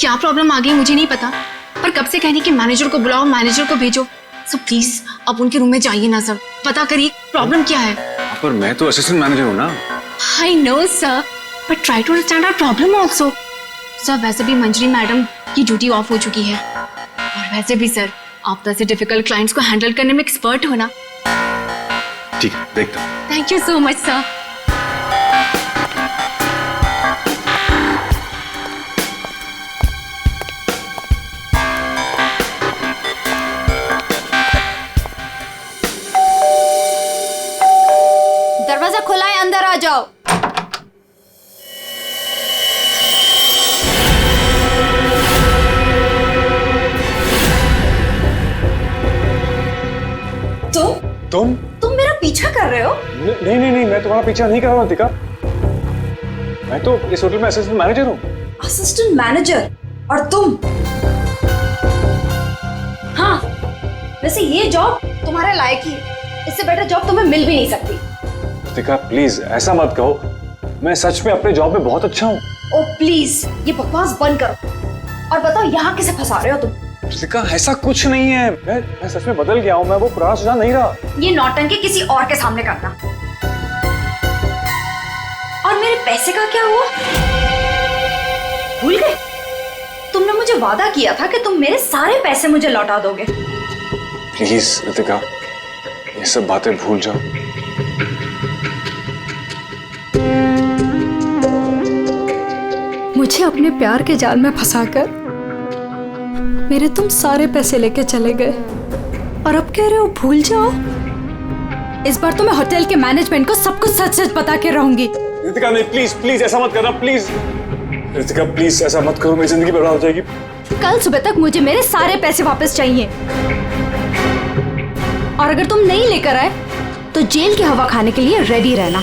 क्या प्रॉब्लम आ गई मुझे नहीं पता, पर कब से कहने कि मैनेजर को बुलाओ, मैनेजर को भेजो। सो प्लीज आप उनके रूम में जाइए ना सर, पता करिए प्रॉब्लम क्या है। पर मैं तो असिस्टेंट मैनेजर हूँ ना। I know sir, but try to understand our problem also. Sir वैसे भी मंजरी मैडम की ड्यूटी ऑफ हो चुकी है, और वैसे भी सर आप तो ऐसे डिफिकल्ट क्लाइंट्स को हैंडल करने में एक्सपर्ट हो ना। ठीक है, देखता हूँ। Thank you so much sir. दरवाजा खुला है, अंदर आ जाओ। तुम मेरा पीछा कर रहे हो? नहीं नहीं नहीं, मैं तुम्हारा पीछा नहीं कर रहा हूँ रितिका। मैं तो इस होटल में असिस्टेंट मैनेजर हूँ। Assistant manager? और तुम? हाँ, वैसे ये जॉब तुम्हारे लायक ही है, इससे बेटर जॉब तुम्हें मिल भी नहीं सकती। रितिका प्लीज ऐसा मत कहो, मैं सच में अपने जॉब में बहुत अच्छा हूँ। ओ प्लीज ये बकवास बंद करो और बताओ यहाँ किसे फंसा रहे हो तुम? रितिका ऐसा कुछ नहीं है, मैं सच में बदल गया हूँ, मैं वो पुराना सुजान नहीं रहा। ये नौटंकी किसी और के सामने करना। और मेरे पैसे का क्या हुआ? भूल गए? तुमने मुझे वादा किया था कि तुम मेरे सारे पैसे मुझे लौटा दोगे। प्लीज रितिका ये सब बातें भूल जाओ। मुझे अपने प्यार के जाल में फंसाकर मेरे तुम सारे पैसे लेके चले गए, और अब कह रहे हो भूल जाओ। इस बार तो मैं होटल के मैनेजमेंट को सब कुछ सच सच बता के रहूंगी। रितिका नहीं, प्लीज प्लीज ऐसा मत करना, प्लीज रितिका प्लीज ऐसा मत करो, मेरी जिंदगी बर्बाद हो जाएगी। कल सुबह तक मुझे मेरे सारे पैसे वापस चाहिए, और अगर तुम नहीं लेकर आए तो जेल की हवा खाने के लिए रेडी रहना।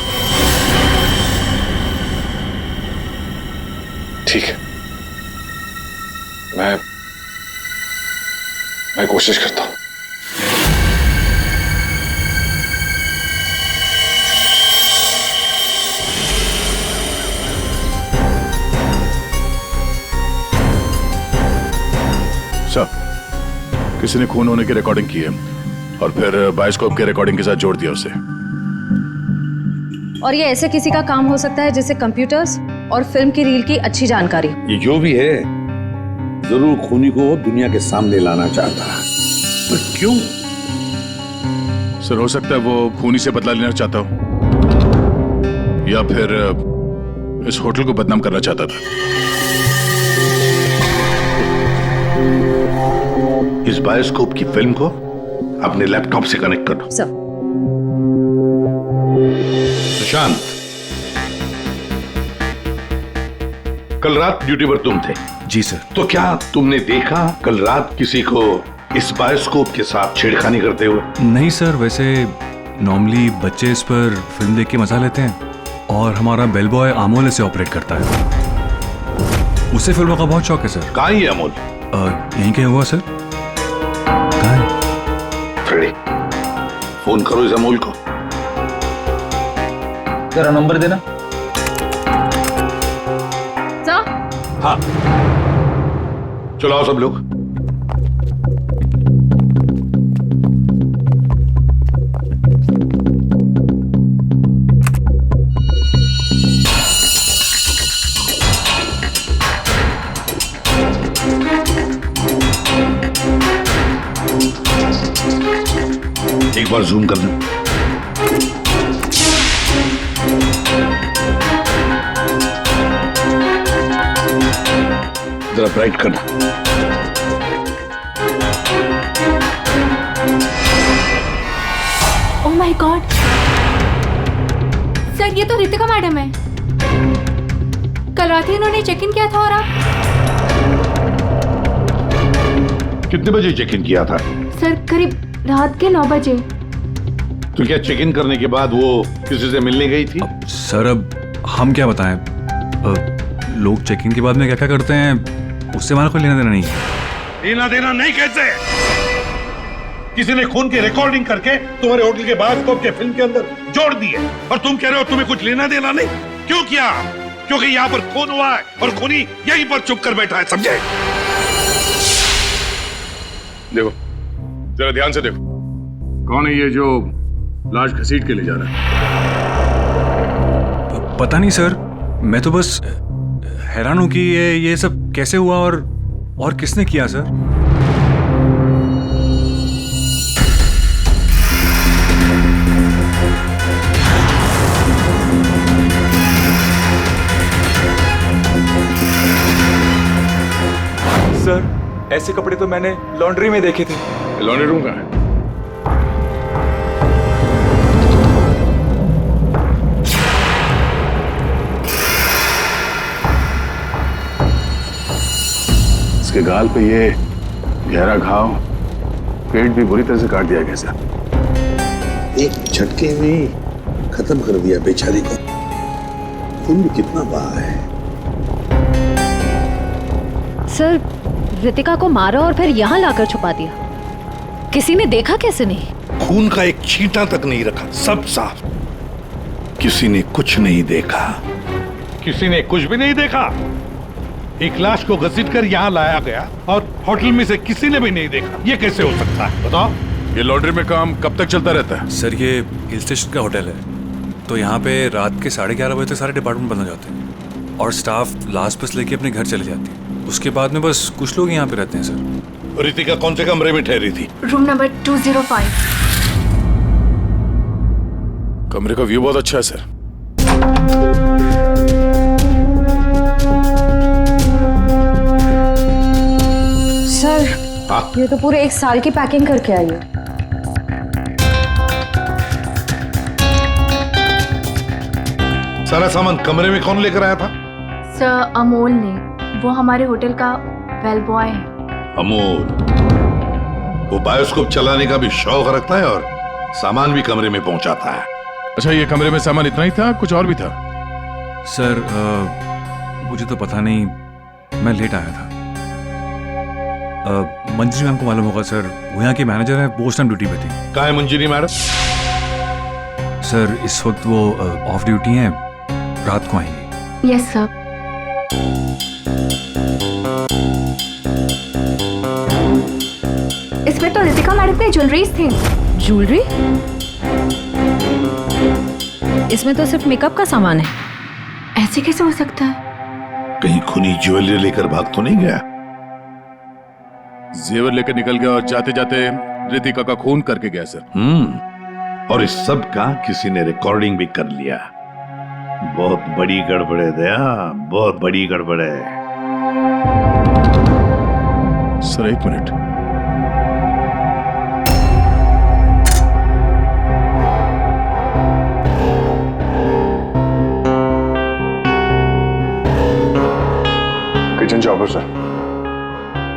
ठीक है, मैं कोशिश करता हूँ। सर, किसी ने खून होने की रिकॉर्डिंग की है और फिर बायोस्कोप के रिकॉर्डिंग के साथ जोड़ दिया उसे। और ये ऐसे किसी का काम हो सकता है जिसे कंप्यूटर्स और फिल्म की रील की अच्छी जानकारी। ये जो भी है जरूर खूनी को दुनिया के सामने लाना चाहता है। पर क्यों? सर हो सकता है वो खूनी से बदला लेना चाहता हो, या फिर इस होटल को बदनाम करना चाहता था। इस बायोस्कोप की फिल्म को अपने लैपटॉप से कनेक्ट कर दो। सर। सुशांत, कल रात ड्यूटी पर तुम थे? जी सर। तो क्या तुमने देखा कल रात किसी को इस बायोस्कोप के साथ छेड़खानी करते हुए? नहीं सर, वैसे नॉर्मली बच्चे इस पर फिल्म देख के मजा लेते हैं, और हमारा बेल बॉय अमोल इसे ऑपरेट करता है। उसे फिल्मों का बहुत शौक है सर। कहाँ है अमोल? यहीं कहीं हुआ सर। कहाँ है? फ्रेडी, फोन करो इस अमोल को। जरा नंबर देना। हाँ, चलो आओ सब लोग। एक बार जूम करना। जरा ब्राइट करना। ओह माय गॉड सर, ये तो रितिका मैडम है। कल रात ही इन्होंने चेक इन किया था। और आप कितने बजे चेक इन किया था? सर करीब रात के 9 बजे। तो क्या चेक इन करने के बाद वो किसी से मिलने गई थी? सर अब हम क्या बताएं, लोग चेक इन के बाद में क्या क्या करते हैं उससे हमारा कोई लेना देना नहीं है। लेना देना नहीं कैसे? किसी ने खून की रिकॉर्डिंग करके तुम्हारे होटल के बायोस्कोप के फिल्म के अंदर जोड़ दी है और तुम कह रहे हो तुम्हें कुछ लेना देना नहीं। क्यों किया? क्योंकि यहाँ पर खून हुआ है और खूनी यहीं पर चुप कर बैठा है, समझे? देखो जरा ध्यान से देखो, कौन है ये जो लाश घसीट के ले जा रहा है? पता नहीं सर, मैं तो बस हैरान हूं कि ये सब कैसे हुआ और किसने किया सर। सर ऐसे कपड़े तो मैंने लॉन्ड्री में देखे थे। लॉन्ड्री रूम कहाँ है? इसके गाल पे ये गहरा घाव, पेट भी बुरी तरह से काट दिया गया सर। एक झटके में खत्म कर दिया बेचारी को। खून भी कितना बहा है। सर रितिका को मारा और फिर यहाँ लाकर छुपा दिया। किसी ने देखा कैसे नहीं? खून का एक छींटा तक नहीं रखा, सब साफ। किसी ने कुछ नहीं देखा। किसी ने कुछ भी नहीं देखा। एक लाश को घसीट कर यहाँ लाया गया और होटल में से किसी ने भी नहीं देखा। ये कैसे हो सकता है बताओ? ये लॉन्ड्री में काम कब तक चलता रहता है? सर ये हिल स्टेशन का होटल है, तो यहाँ पे रात के 11:30 बजे तक सारे डिपार्टमेंट बंद हो जाते हैं और स्टाफ लास्ट बस लेके अपने घर चले जाती है। उसके बाद में बस कुछ लोग यहाँ पे रहते हैं सर। रितिका कौन से कमरे में ठहरी थी? Room number 205। कमरे का व्यू बहुत अच्छा है सर। सर ये तो पूरे 1 साल की पैकिंग करके आई है। सारा सामान कमरे में कौन लेकर आया था? सर अमोल ने, वो हमारे होटल का बेल बॉय है। अमोल वो बायोस्कोप चलाने का भी शौक रखता है और सामान भी कमरे में पहुंचाता है। अच्छा ये कमरे में सामान इतना ही था, कुछ और भी था? सर मुझे तो पता नहीं, मैं लेट आया था। मंजरी मैम को मालूम होगा सर, वो यहाँ की मैनेजर है, वो उस टाइम ड्यूटी पे थी। कहाँ है मंजरी मैडम? सर इस वक्त वो ऑफ ड्यूटी हैं, रात को आएंगी। Yes sir. इसमें तो रितिका मैडम के ज्वेलरीज थे। ज्वेलरी? इसमें तो सिर्फ मेकअप का सामान है। ऐसे कैसे हो सकता है? कहीं खूनी ज्वेलरी लेकर भाग तो नहीं गया? जेवर लेकर निकल गया और जाते जाते रितिका का खून करके गया सर। और इस सब का किसी ने रिकॉर्डिंग भी कर लिया। बहुत बड़ी गड़बड़ है दया, बहुत बड़ी गड़बड़ है। Sir 1 minute. Kitchen chopper sir.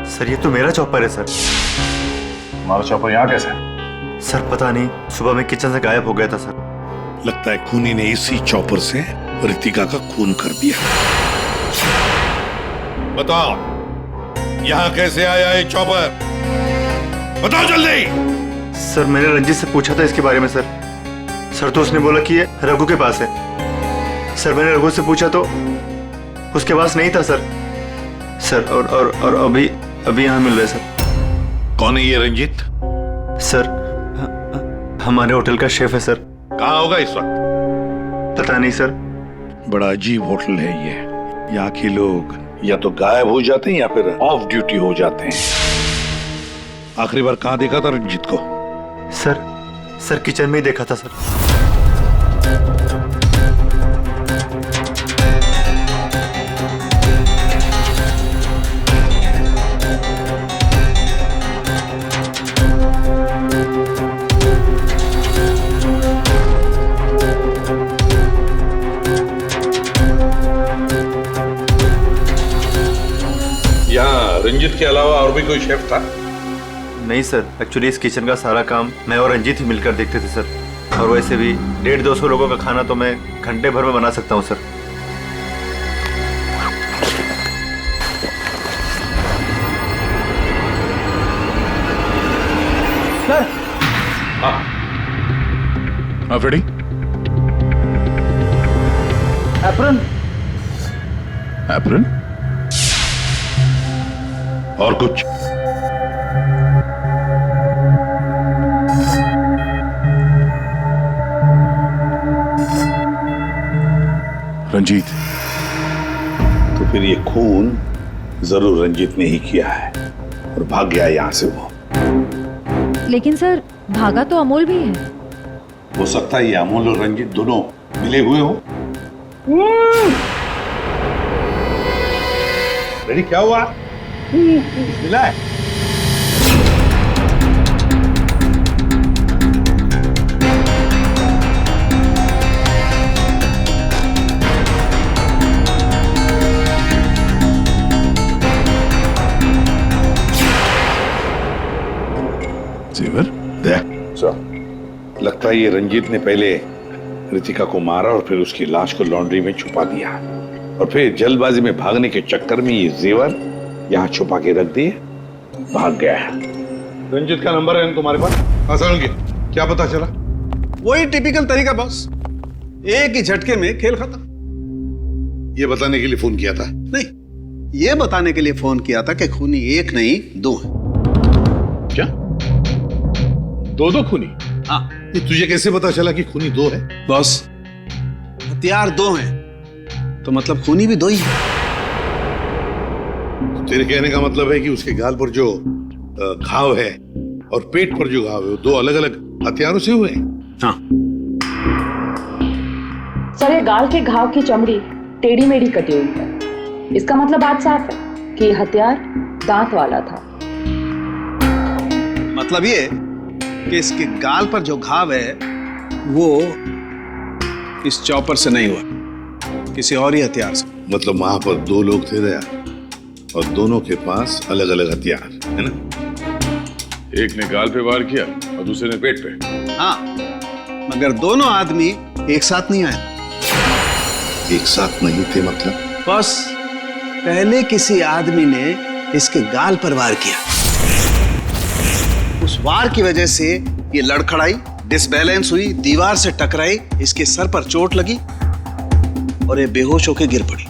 Sir ये तो मेरा चॉपर है सर। हमारा चॉपर यहाँ कैसे? सर पता नहीं, सुबह में किचन से गायब हो गया था सर। लगता है खूनी ने इसी चॉपर से रितिका का खून कर दिया। बताओ यहाँ कैसे आया ये चॉपर? बताओ जल्दी। सर मैंने रंजीत से पूछा था इसके बारे में सर। सर तो उसने बोला कि ये रघु के पास है। सर मैंने रघु से पूछा तो उसके पास नहीं था सर। सर और अभी यहाँ मिल रहे सर। कौन है ये रंजीत? सर हमारे होटल का शेफ है सर। कहाँ होगा इस वक्त? पता नहीं सर। बड़ा अजीब होटल है ये। यहाँ के लोग या तो गायब हो जाते हैं या फिर ऑफ ड्यूटी हो जाते हैं। आखिरी बार कहाँ देखा था रंजीत को? सर किचन में ही देखा था सर। रंजीत के अलावा और भी कोई शेफ था? नहीं सर, एक्चुअली इस किचन का सारा काम मैं और रंजीत ही मिलकर देखते थे सर। और वैसे भी 150-200 लोगों का खाना तो मैं घंटे भर में बना सकता हूँ सर। हाँ फ्रेडी। एप्रन। एप्रन? और कुछ? रंजीत। तो फिर ये खून जरूर रंजीत ने ही किया है और भाग गया यहां से वो। लेकिन सर भागा तो अमोल भी है। हो सकता है ये अमोल और रंजीत दोनों मिले हुए हो। रेडी, क्या हुआ? मिला है? जेवर? लगता है ये रंजीत ने पहले रितिका को मारा और फिर उसकी लाश को लॉन्ड्री में छुपा दिया और फिर जल्दबाजी में भागने के चक्कर में ये जेवर यहाँ छुपा के रख दिए, भाग गया है। रंजीत का नंबर है तुम्हारे पास? आसान क्या पता चला? वही टिपिकल तरीका बॉस, एक ही झटके में खेल खत्म। ये बताने के लिए फोन किया था? नहीं, ये बताने के लिए फोन किया था कि खूनी एक नहीं दो है। क्या? दो खूनी? हाँ। ये तुझे कैसे पता चला कि खूनी दो है? बॉस, हथियार दो हैं तो मतलब खूनी भी दो ही है। तेरे कहने का मतलब है कि उसके गाल पर जो घाव है और पेट पर जो घाव है वो दो अलग अलग हथियारों से हुए हैं? हाँ। सर, ये गाल के घाव की चमड़ी टेढ़ी मेढ़ी कटी हुई है। इसका मतलब बात साफ है कि हथियार दांत वाला था। मतलब ये कि इसके गाल पर जो घाव है वो इस चॉपर से नहीं हुआ, किसी और ही हथियार से। मतलब वहां पर दो लोग थे दया और दोनों के पास अलग अलग हथियार है ना? एक ने गाल पे वार किया और दूसरे ने पेट पे। हाँ, मगर दोनों आदमी एक साथ नहीं आए। एक साथ नहीं थे मतलब? बस पहले किसी आदमी ने इसके गाल पर वार किया, उस वार की वजह से ये लड़खड़ाई, डिसबैलेंस हुई, दीवार से टकराई, इसके सर पर चोट लगी और ये बेहोश होकर गिर पड़ी।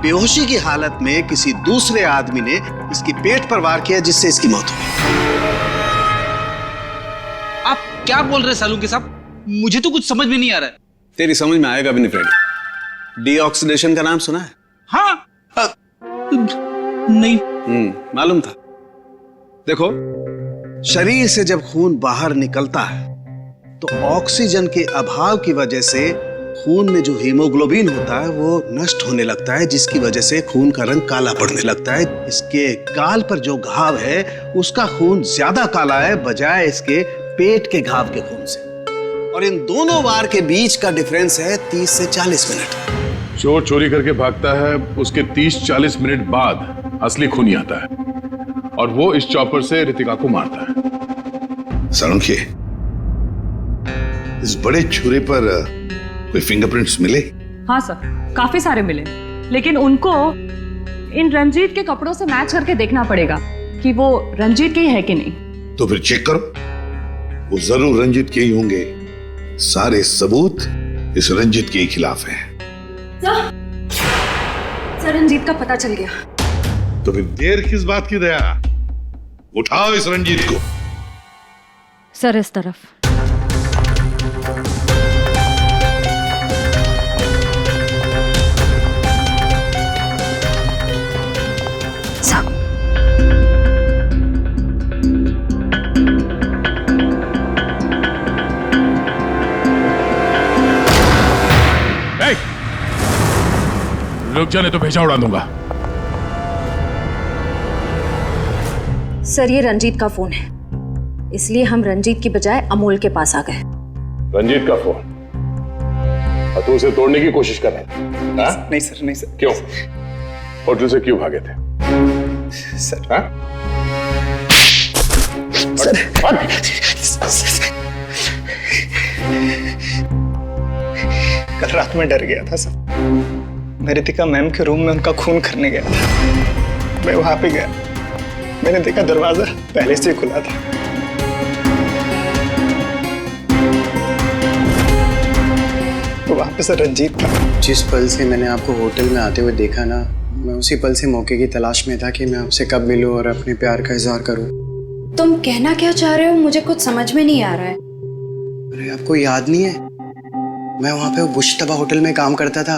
बेहोशी की हालत में किसी दूसरे आदमी ने इसके पेट पर वार किया जिससे इसकी मौत हो गई। आप क्या बोल रहे हैं सालुंके साहब? मुझे तो कुछ समझ में नहीं आ रहा है। तेरी समझ में आएगा भी नहीं फ्रेंड। डीऑक्सीडेशन का नाम सुना है? हाँ। नहीं। मालूम था। देखो, शरीर से जब खून बाहर निकलता है तो ऑक्सीजन के अभाव की वजह से खून में जो हीमोग्लोबिन होता है वो नष्ट होने लगता है, जिसकी वजह से खून का रंग काला पड़ने लगता है। इसके गाल पर जो घाव है उसका खून ज्यादा काला है बजाय इसके पेट के घाव के खून से, और इन दोनों वार के बीच का डिफरेंस है 30 से 40 मिनट। चोर चोरी करके भागता है, उसके 30-40 मिनट बाद असली खूनी आता है और वो इस चॉपर से रितिका को मारता है। सालुंके, इस बड़े छुरे पर कोई फिंगरप्रिंट्स मिले? हाँ सर, काफी सारे मिले, लेकिन उनको इन रंजीत के कपड़ों से मैच करके देखना पड़ेगा कि वो रंजीत के ही है कि नहीं। तो फिर चेक करो, वो जरूर रंजीत के ही होंगे। सारे सबूत इस रंजीत के ही खिलाफ हैं। सर, रंजीत का पता चल गया। तो फिर देर किस बात की दया? उठाओ इस रंजीत को। सर, इस तरफ। रुक जाने तो भेजा उड़ा दूंगा। सर, ये रंजीत का फोन है, इसलिए हम रंजीत की बजाय अमोल के पास आ गए। रंजीत का फोन? और तू उसे तोड़ने की कोशिश कर रहा है? नहीं सर, नहीं सर। क्यों? होटल से क्यों भागे थे? सर हाँ? कल रात में डर गया था सर। मैं रितिका मैम के रूम में उनका खून करने गया था। मैं वहां पे गया, मैंने देखा दरवाजा पहले से खुला था। तो वहां पे सर रंजीत था। जिस पल से मैंने आपको होटल में आते हुए देखा ना, मैं उसी पल से मौके की तलाश में था कि मैं आपसे कब मिलूं और अपने प्यार का इजहार करूं। तुम कहना क्या चाह रहे हो, मुझे कुछ समझ में नहीं आ रहा है। अरे आपको याद नहीं है, मैं वहां पे बुश्तबा होटल में काम करता था।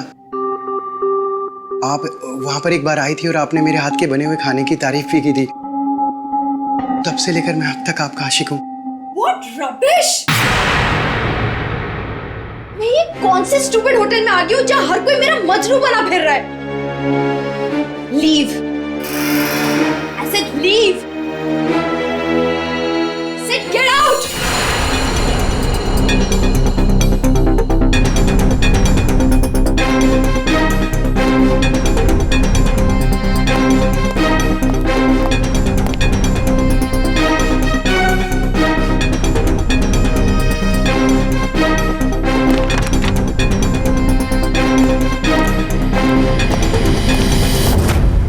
आप वहां पर एक बार आई थी और आपने मेरे हाथ के बने हुए खाने की तारीफ भी की थी। तब से लेकर मैं अब तक आपका आशिक हूँ। What rubbish! मैं ये कौन से स्टूपिड होटल में आ गई हूँ जहाँ हर कोई मेरा मजनू बना फिर रहा है? Leave! I said leave! I said get out!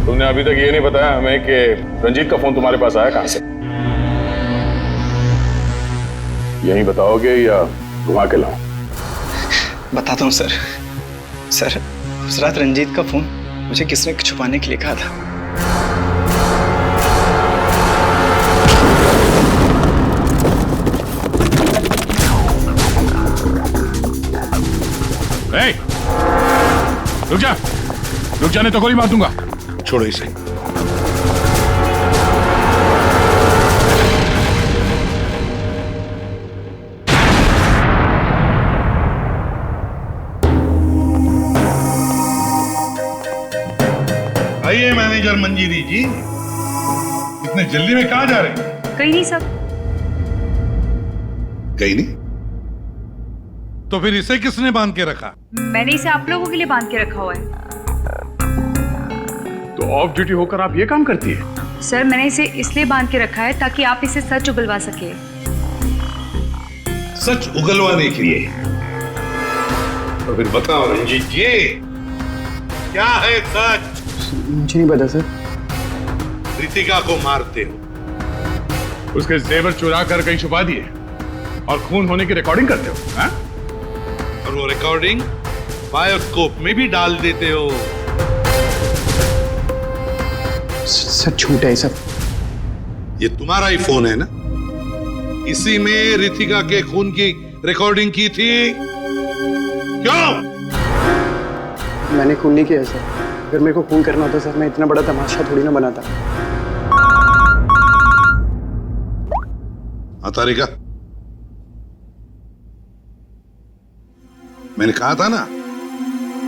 तुमने अभी तक ये नहीं बताया हमें कि रंजीत का फोन तुम्हारे पास आया कहां से? यही बताओगे या घुमा के लाऊं? बताता हूँ सर। सर उस रात रंजीत का फोन मुझे किसने छुपाने के लिए कहा था। ए, रुक जा, रुक जाने तो गोली मार दूंगा। छोड़ो इसे। आइए मैनेजर मंजीरी जी, इतने जल्दी में कहाँ जा रहे हैं? कहीं नहीं सर। कहीं नहीं? तो फिर इसे किसने बांध के रखा? मैंने इसे आप लोगों के लिए बांध के रखा हुआ है। तो ऑफ ड्यूटी होकर आप ये काम करती है? सर मैंने इसे इसलिए बांध के रखा है ताकि आप इसे सच उगलवा सके। सच उगलवाने के लिए? तो फिर बताओ रंजीत जी, क्या है सच? मुझे नहीं पता सर। रितिका को मारते हो, उसके जेवर चुरा कर कहीं छुपा दिए और खून होने की रिकॉर्डिंग करते हो, हाँ? और वो रिकॉर्डिंग बायोस्कोप में भी डाल देते हो। सर झूठ है सब। ये तुम्हारा ही फोन है ना? इसी में रितिका के खून की रिकॉर्डिंग की थी। क्यों? मैंने खून नहीं किया सर। अगर मेरे को खून करना होता सर, मैं इतना बड़ा तमाशा थोड़ी ना बनाता। हाँ तारिका, मैंने कहा था ना,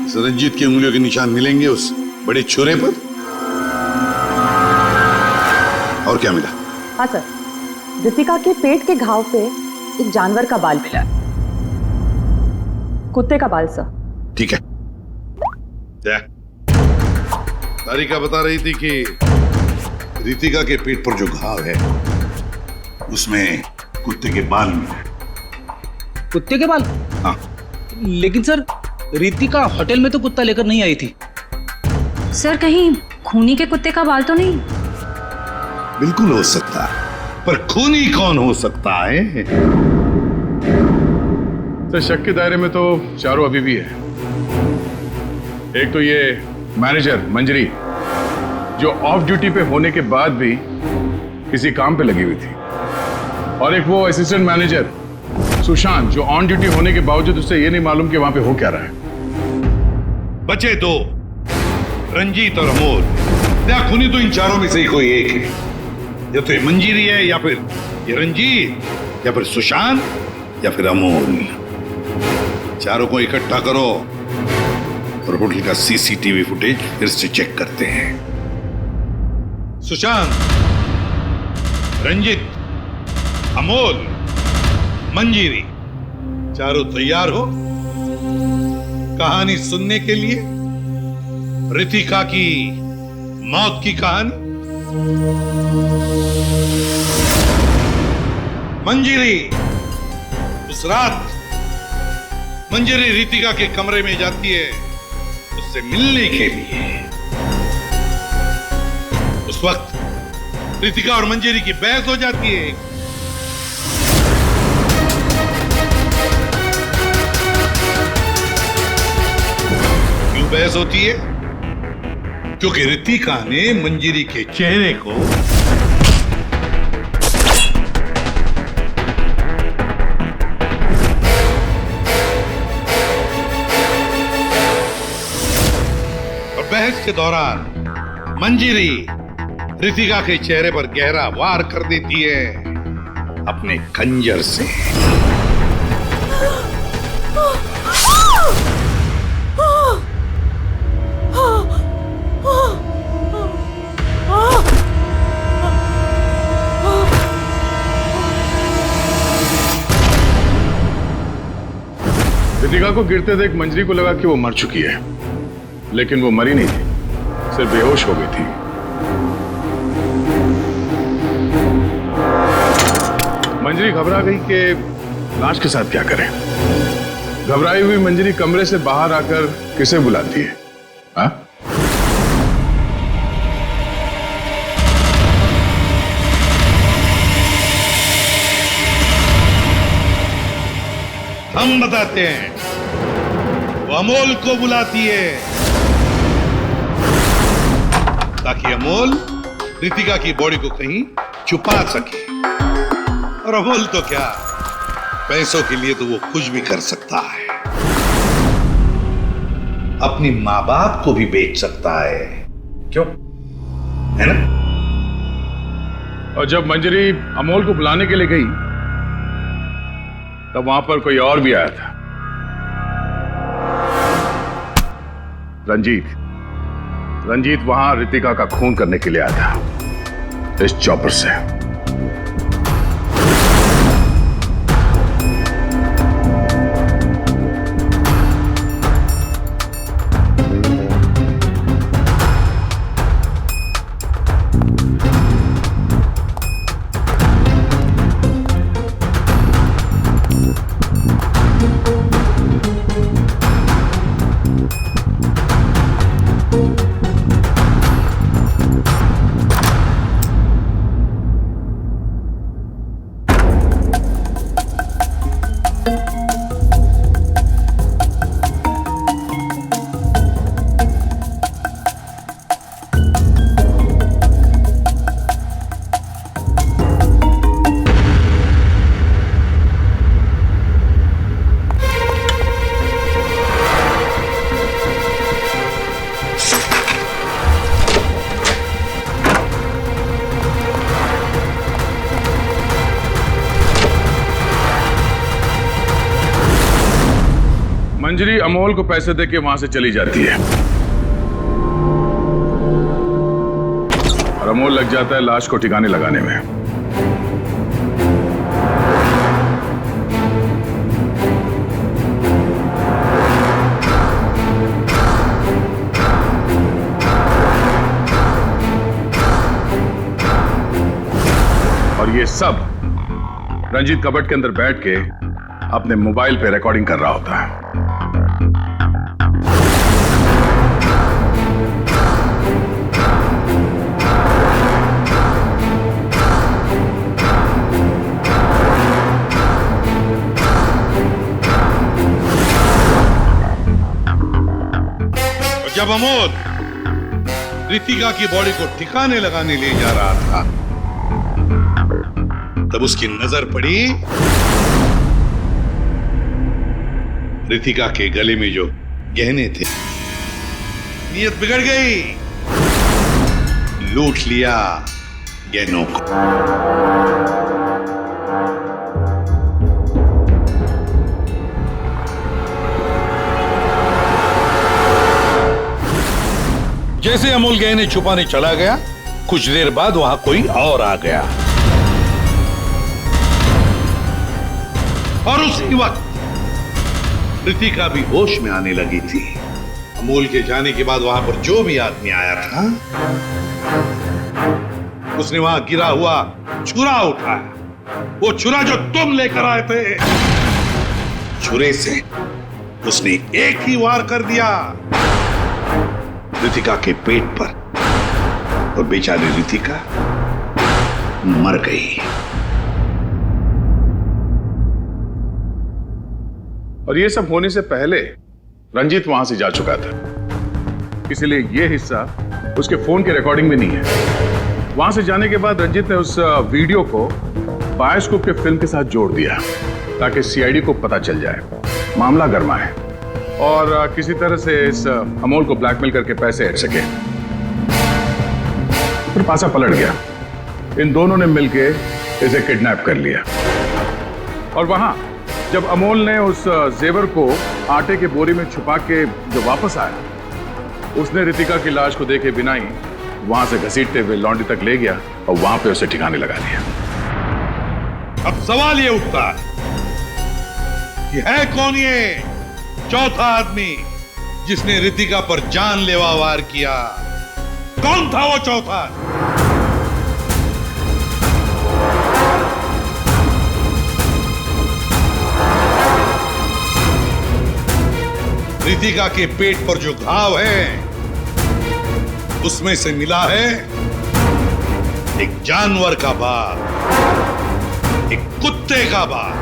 इस रंजीत की उंगलियों के निशान मिलेंगे उस बड़े छोरे पर। और क्या मिला? हाँ सर, रितिका के पेट के घाव पे एक जानवर का बाल मिला, कुत्ते का बाल सर। ठीक है। तारिका बता रही थी कि रितिका के पेट पर जो घाव है उसमें कुत्ते के बाल मिले। कुत्ते के बाल? हाँ। लेकिन सर रितिका होटल में तो कुत्ता लेकर नहीं आई थी। सर कहीं खूनी के कुत्ते का बाल तो नहीं? बिल्कुल हो सकता है, पर खूनी कौन हो सकता है? तो शक के दायरे में तो चारों अभी भी है। एक तो ये मैनेजर मंजरी, जो ऑफ ड्यूटी पे होने के बाद भी किसी काम पे लगी हुई थी, और एक वो असिस्टेंट मैनेजर सुशांत, जो ऑन ड्यूटी होने के बावजूद उससे ये नहीं मालूम कि वहां पे हो क्या रहा है। बचे दो, रंजीत और अमोल। क्या खूनी तो इन चारों में से ही कोई एक है। या तो ये मंजीरी है, या फिर ये रंजीत, या फिर सुशांत, या फिर अमोल। चारों को इकट्ठा करो और होटल का सीसीटीवी फुटेज फिर से चेक करते हैं। सुशांत, रंजीत, अमोल, मंजीरी, चारों तैयार हो कहानी सुनने के लिए? रितिका की मौत की कहानी। मंजरी, उस रात मंजरी रितिका के कमरे में जाती है उससे मिलने के लिए। उस वक्त रितिका और मंजरी की बहस हो जाती है। क्यों बहस होती है? क्योंकि रितिका ने मंजरी के चेहरे को बहस के दौरान मंजरी रितिका के चेहरे पर गहरा वार कर देती है अपने खंजर से। रितिका को गिरते देख मंजरी को लगा कि वो मर चुकी है, लेकिन वो मरी नहीं थी, सिर्फ बेहोश हो गई थी। मंजरी घबरा गई कि लाश के साथ क्या करें। घबराई हुई मंजरी कमरे से बाहर आकर किसे बुलाती है? हाँ? हम बताते हैं। वो अमोल को बुलाती है ताकि अमोल रितिका की बॉडी को कहीं छुपा सके। और अमोल तो क्या, पैसों के लिए तो वो कुछ भी कर सकता है। अपनी माँ बाप को भी बेच सकता है, क्यों? है ना? और जब मंजरी अमोल को बुलाने के लिए गई तब वहां पर कोई और भी आया था। रंजीत वहां रितिका का खून करने के लिए आया था इस चॉपर से। मंजरी अमोल को पैसे देके वहां से चली जाती है और अमोल लग जाता है लाश को ठिकाने लगाने में। और ये सब रंजीत कबट के अंदर बैठ के अपने मोबाइल पे रिकॉर्डिंग कर रहा होता है। जब अमोल रितिका की बॉडी को ठिकाने लगाने ले जा रहा था तब उसकी नजर पड़ी रितिका के गले में जो गहने थे। नीयत बिगड़ गई, लूट लिया गहनों को। जैसे अमोल गहने छुपाने चला गया, कुछ देर बाद वहां कोई और आ गया और उसी वक्त रितिका भी होश में आने लगी थी। अमोल के जाने के बाद वहां पर जो भी आदमी आया था उसने वहां गिरा हुआ छुरा उठाया, वो छुरा जो तुम लेकर आए थे। छुरे से उसने एक ही वार कर दिया रितिका के पेट पर, और बेचारी रितिका मर गई। और ये सब होने से पहले रंजीत वहां से जा चुका था, इसलिए ये हिस्सा उसके फोन के रिकॉर्डिंग में नहीं है। वहां से जाने के बाद रंजीत ने उस वीडियो को बायोस्कोप के फिल्म के साथ जोड़ दिया ताकि सीआईडी को पता चल जाए, मामला गर्मा है और किसी तरह से इस अमोल को ब्लैकमेल करके पैसे हट सके। फिर पासा पलट गया, इन दोनों ने मिलके इसे किडनैप कर लिया। और वहां जब अमोल ने उस जेवर को आटे के बोरी में छुपा के जो वापस आया, उसने रितिका की लाश को देखे बिना ही वहां से घसीटते हुए लॉन्ड्री तक ले गया और वहां पे उसे ठिकाने लगा दिया। अब सवाल ये उठता है कि है कौन ये चौथा आदमी जिसने रितिका पर जानलेवा वार किया? कौन था वो चौथा? रितिका के पेट पर जो घाव है उसमें से मिला है एक जानवर का बाल, एक कुत्ते का बाल।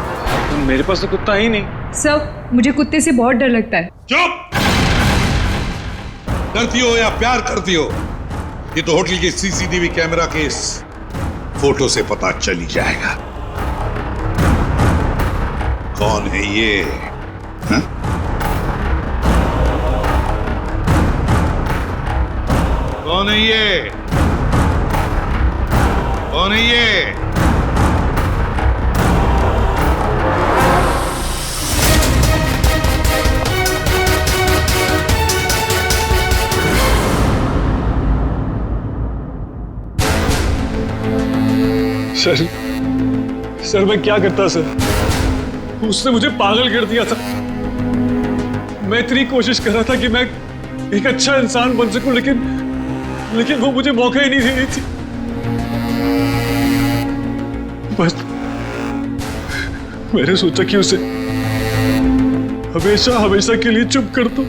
मेरे पास तो कुत्ता ही नहीं। सर, मुझे कुत्ते से बहुत डर लगता है। चुप! डरती हो या प्यार करती हो, ये तो होटल के सीसीटीवी कैमरा के इस फोटो से पता चल ही जाएगा कौन है ये। हा? कौन है ये? कौन है ये? सर मैं क्या करता सर? उसने मुझे पागल कर दिया था। मैं इतनी कोशिश कर रहा था कि मैं एक अच्छा इंसान बन सकूं, लेकिन वो मुझे मौका ही नहीं दे रही थी। बस मैंने सोचा कि उसे हमेशा हमेशा के लिए चुप कर दो।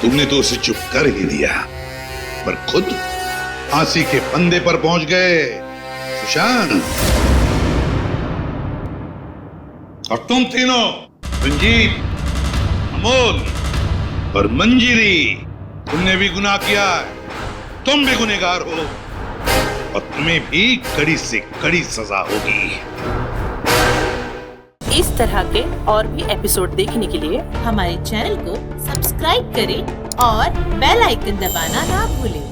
तुमने तो उसे चुप कर ही दिया, पर खुद फांसी के फंदे पर पहुंच गए सुशांत। और तुम तीनों, रंजीत, अमोल और मंजीरी, तुमने भी गुनाह किया है। तुम भी गुनहगार हो और तुम्हें भी कड़ी से कड़ी सजा होगी। इस तरह के और भी एपिसोड देखने के लिए हमारे चैनल को सब्सक्राइब करें और बेल आइकन दबाना ना भूलें।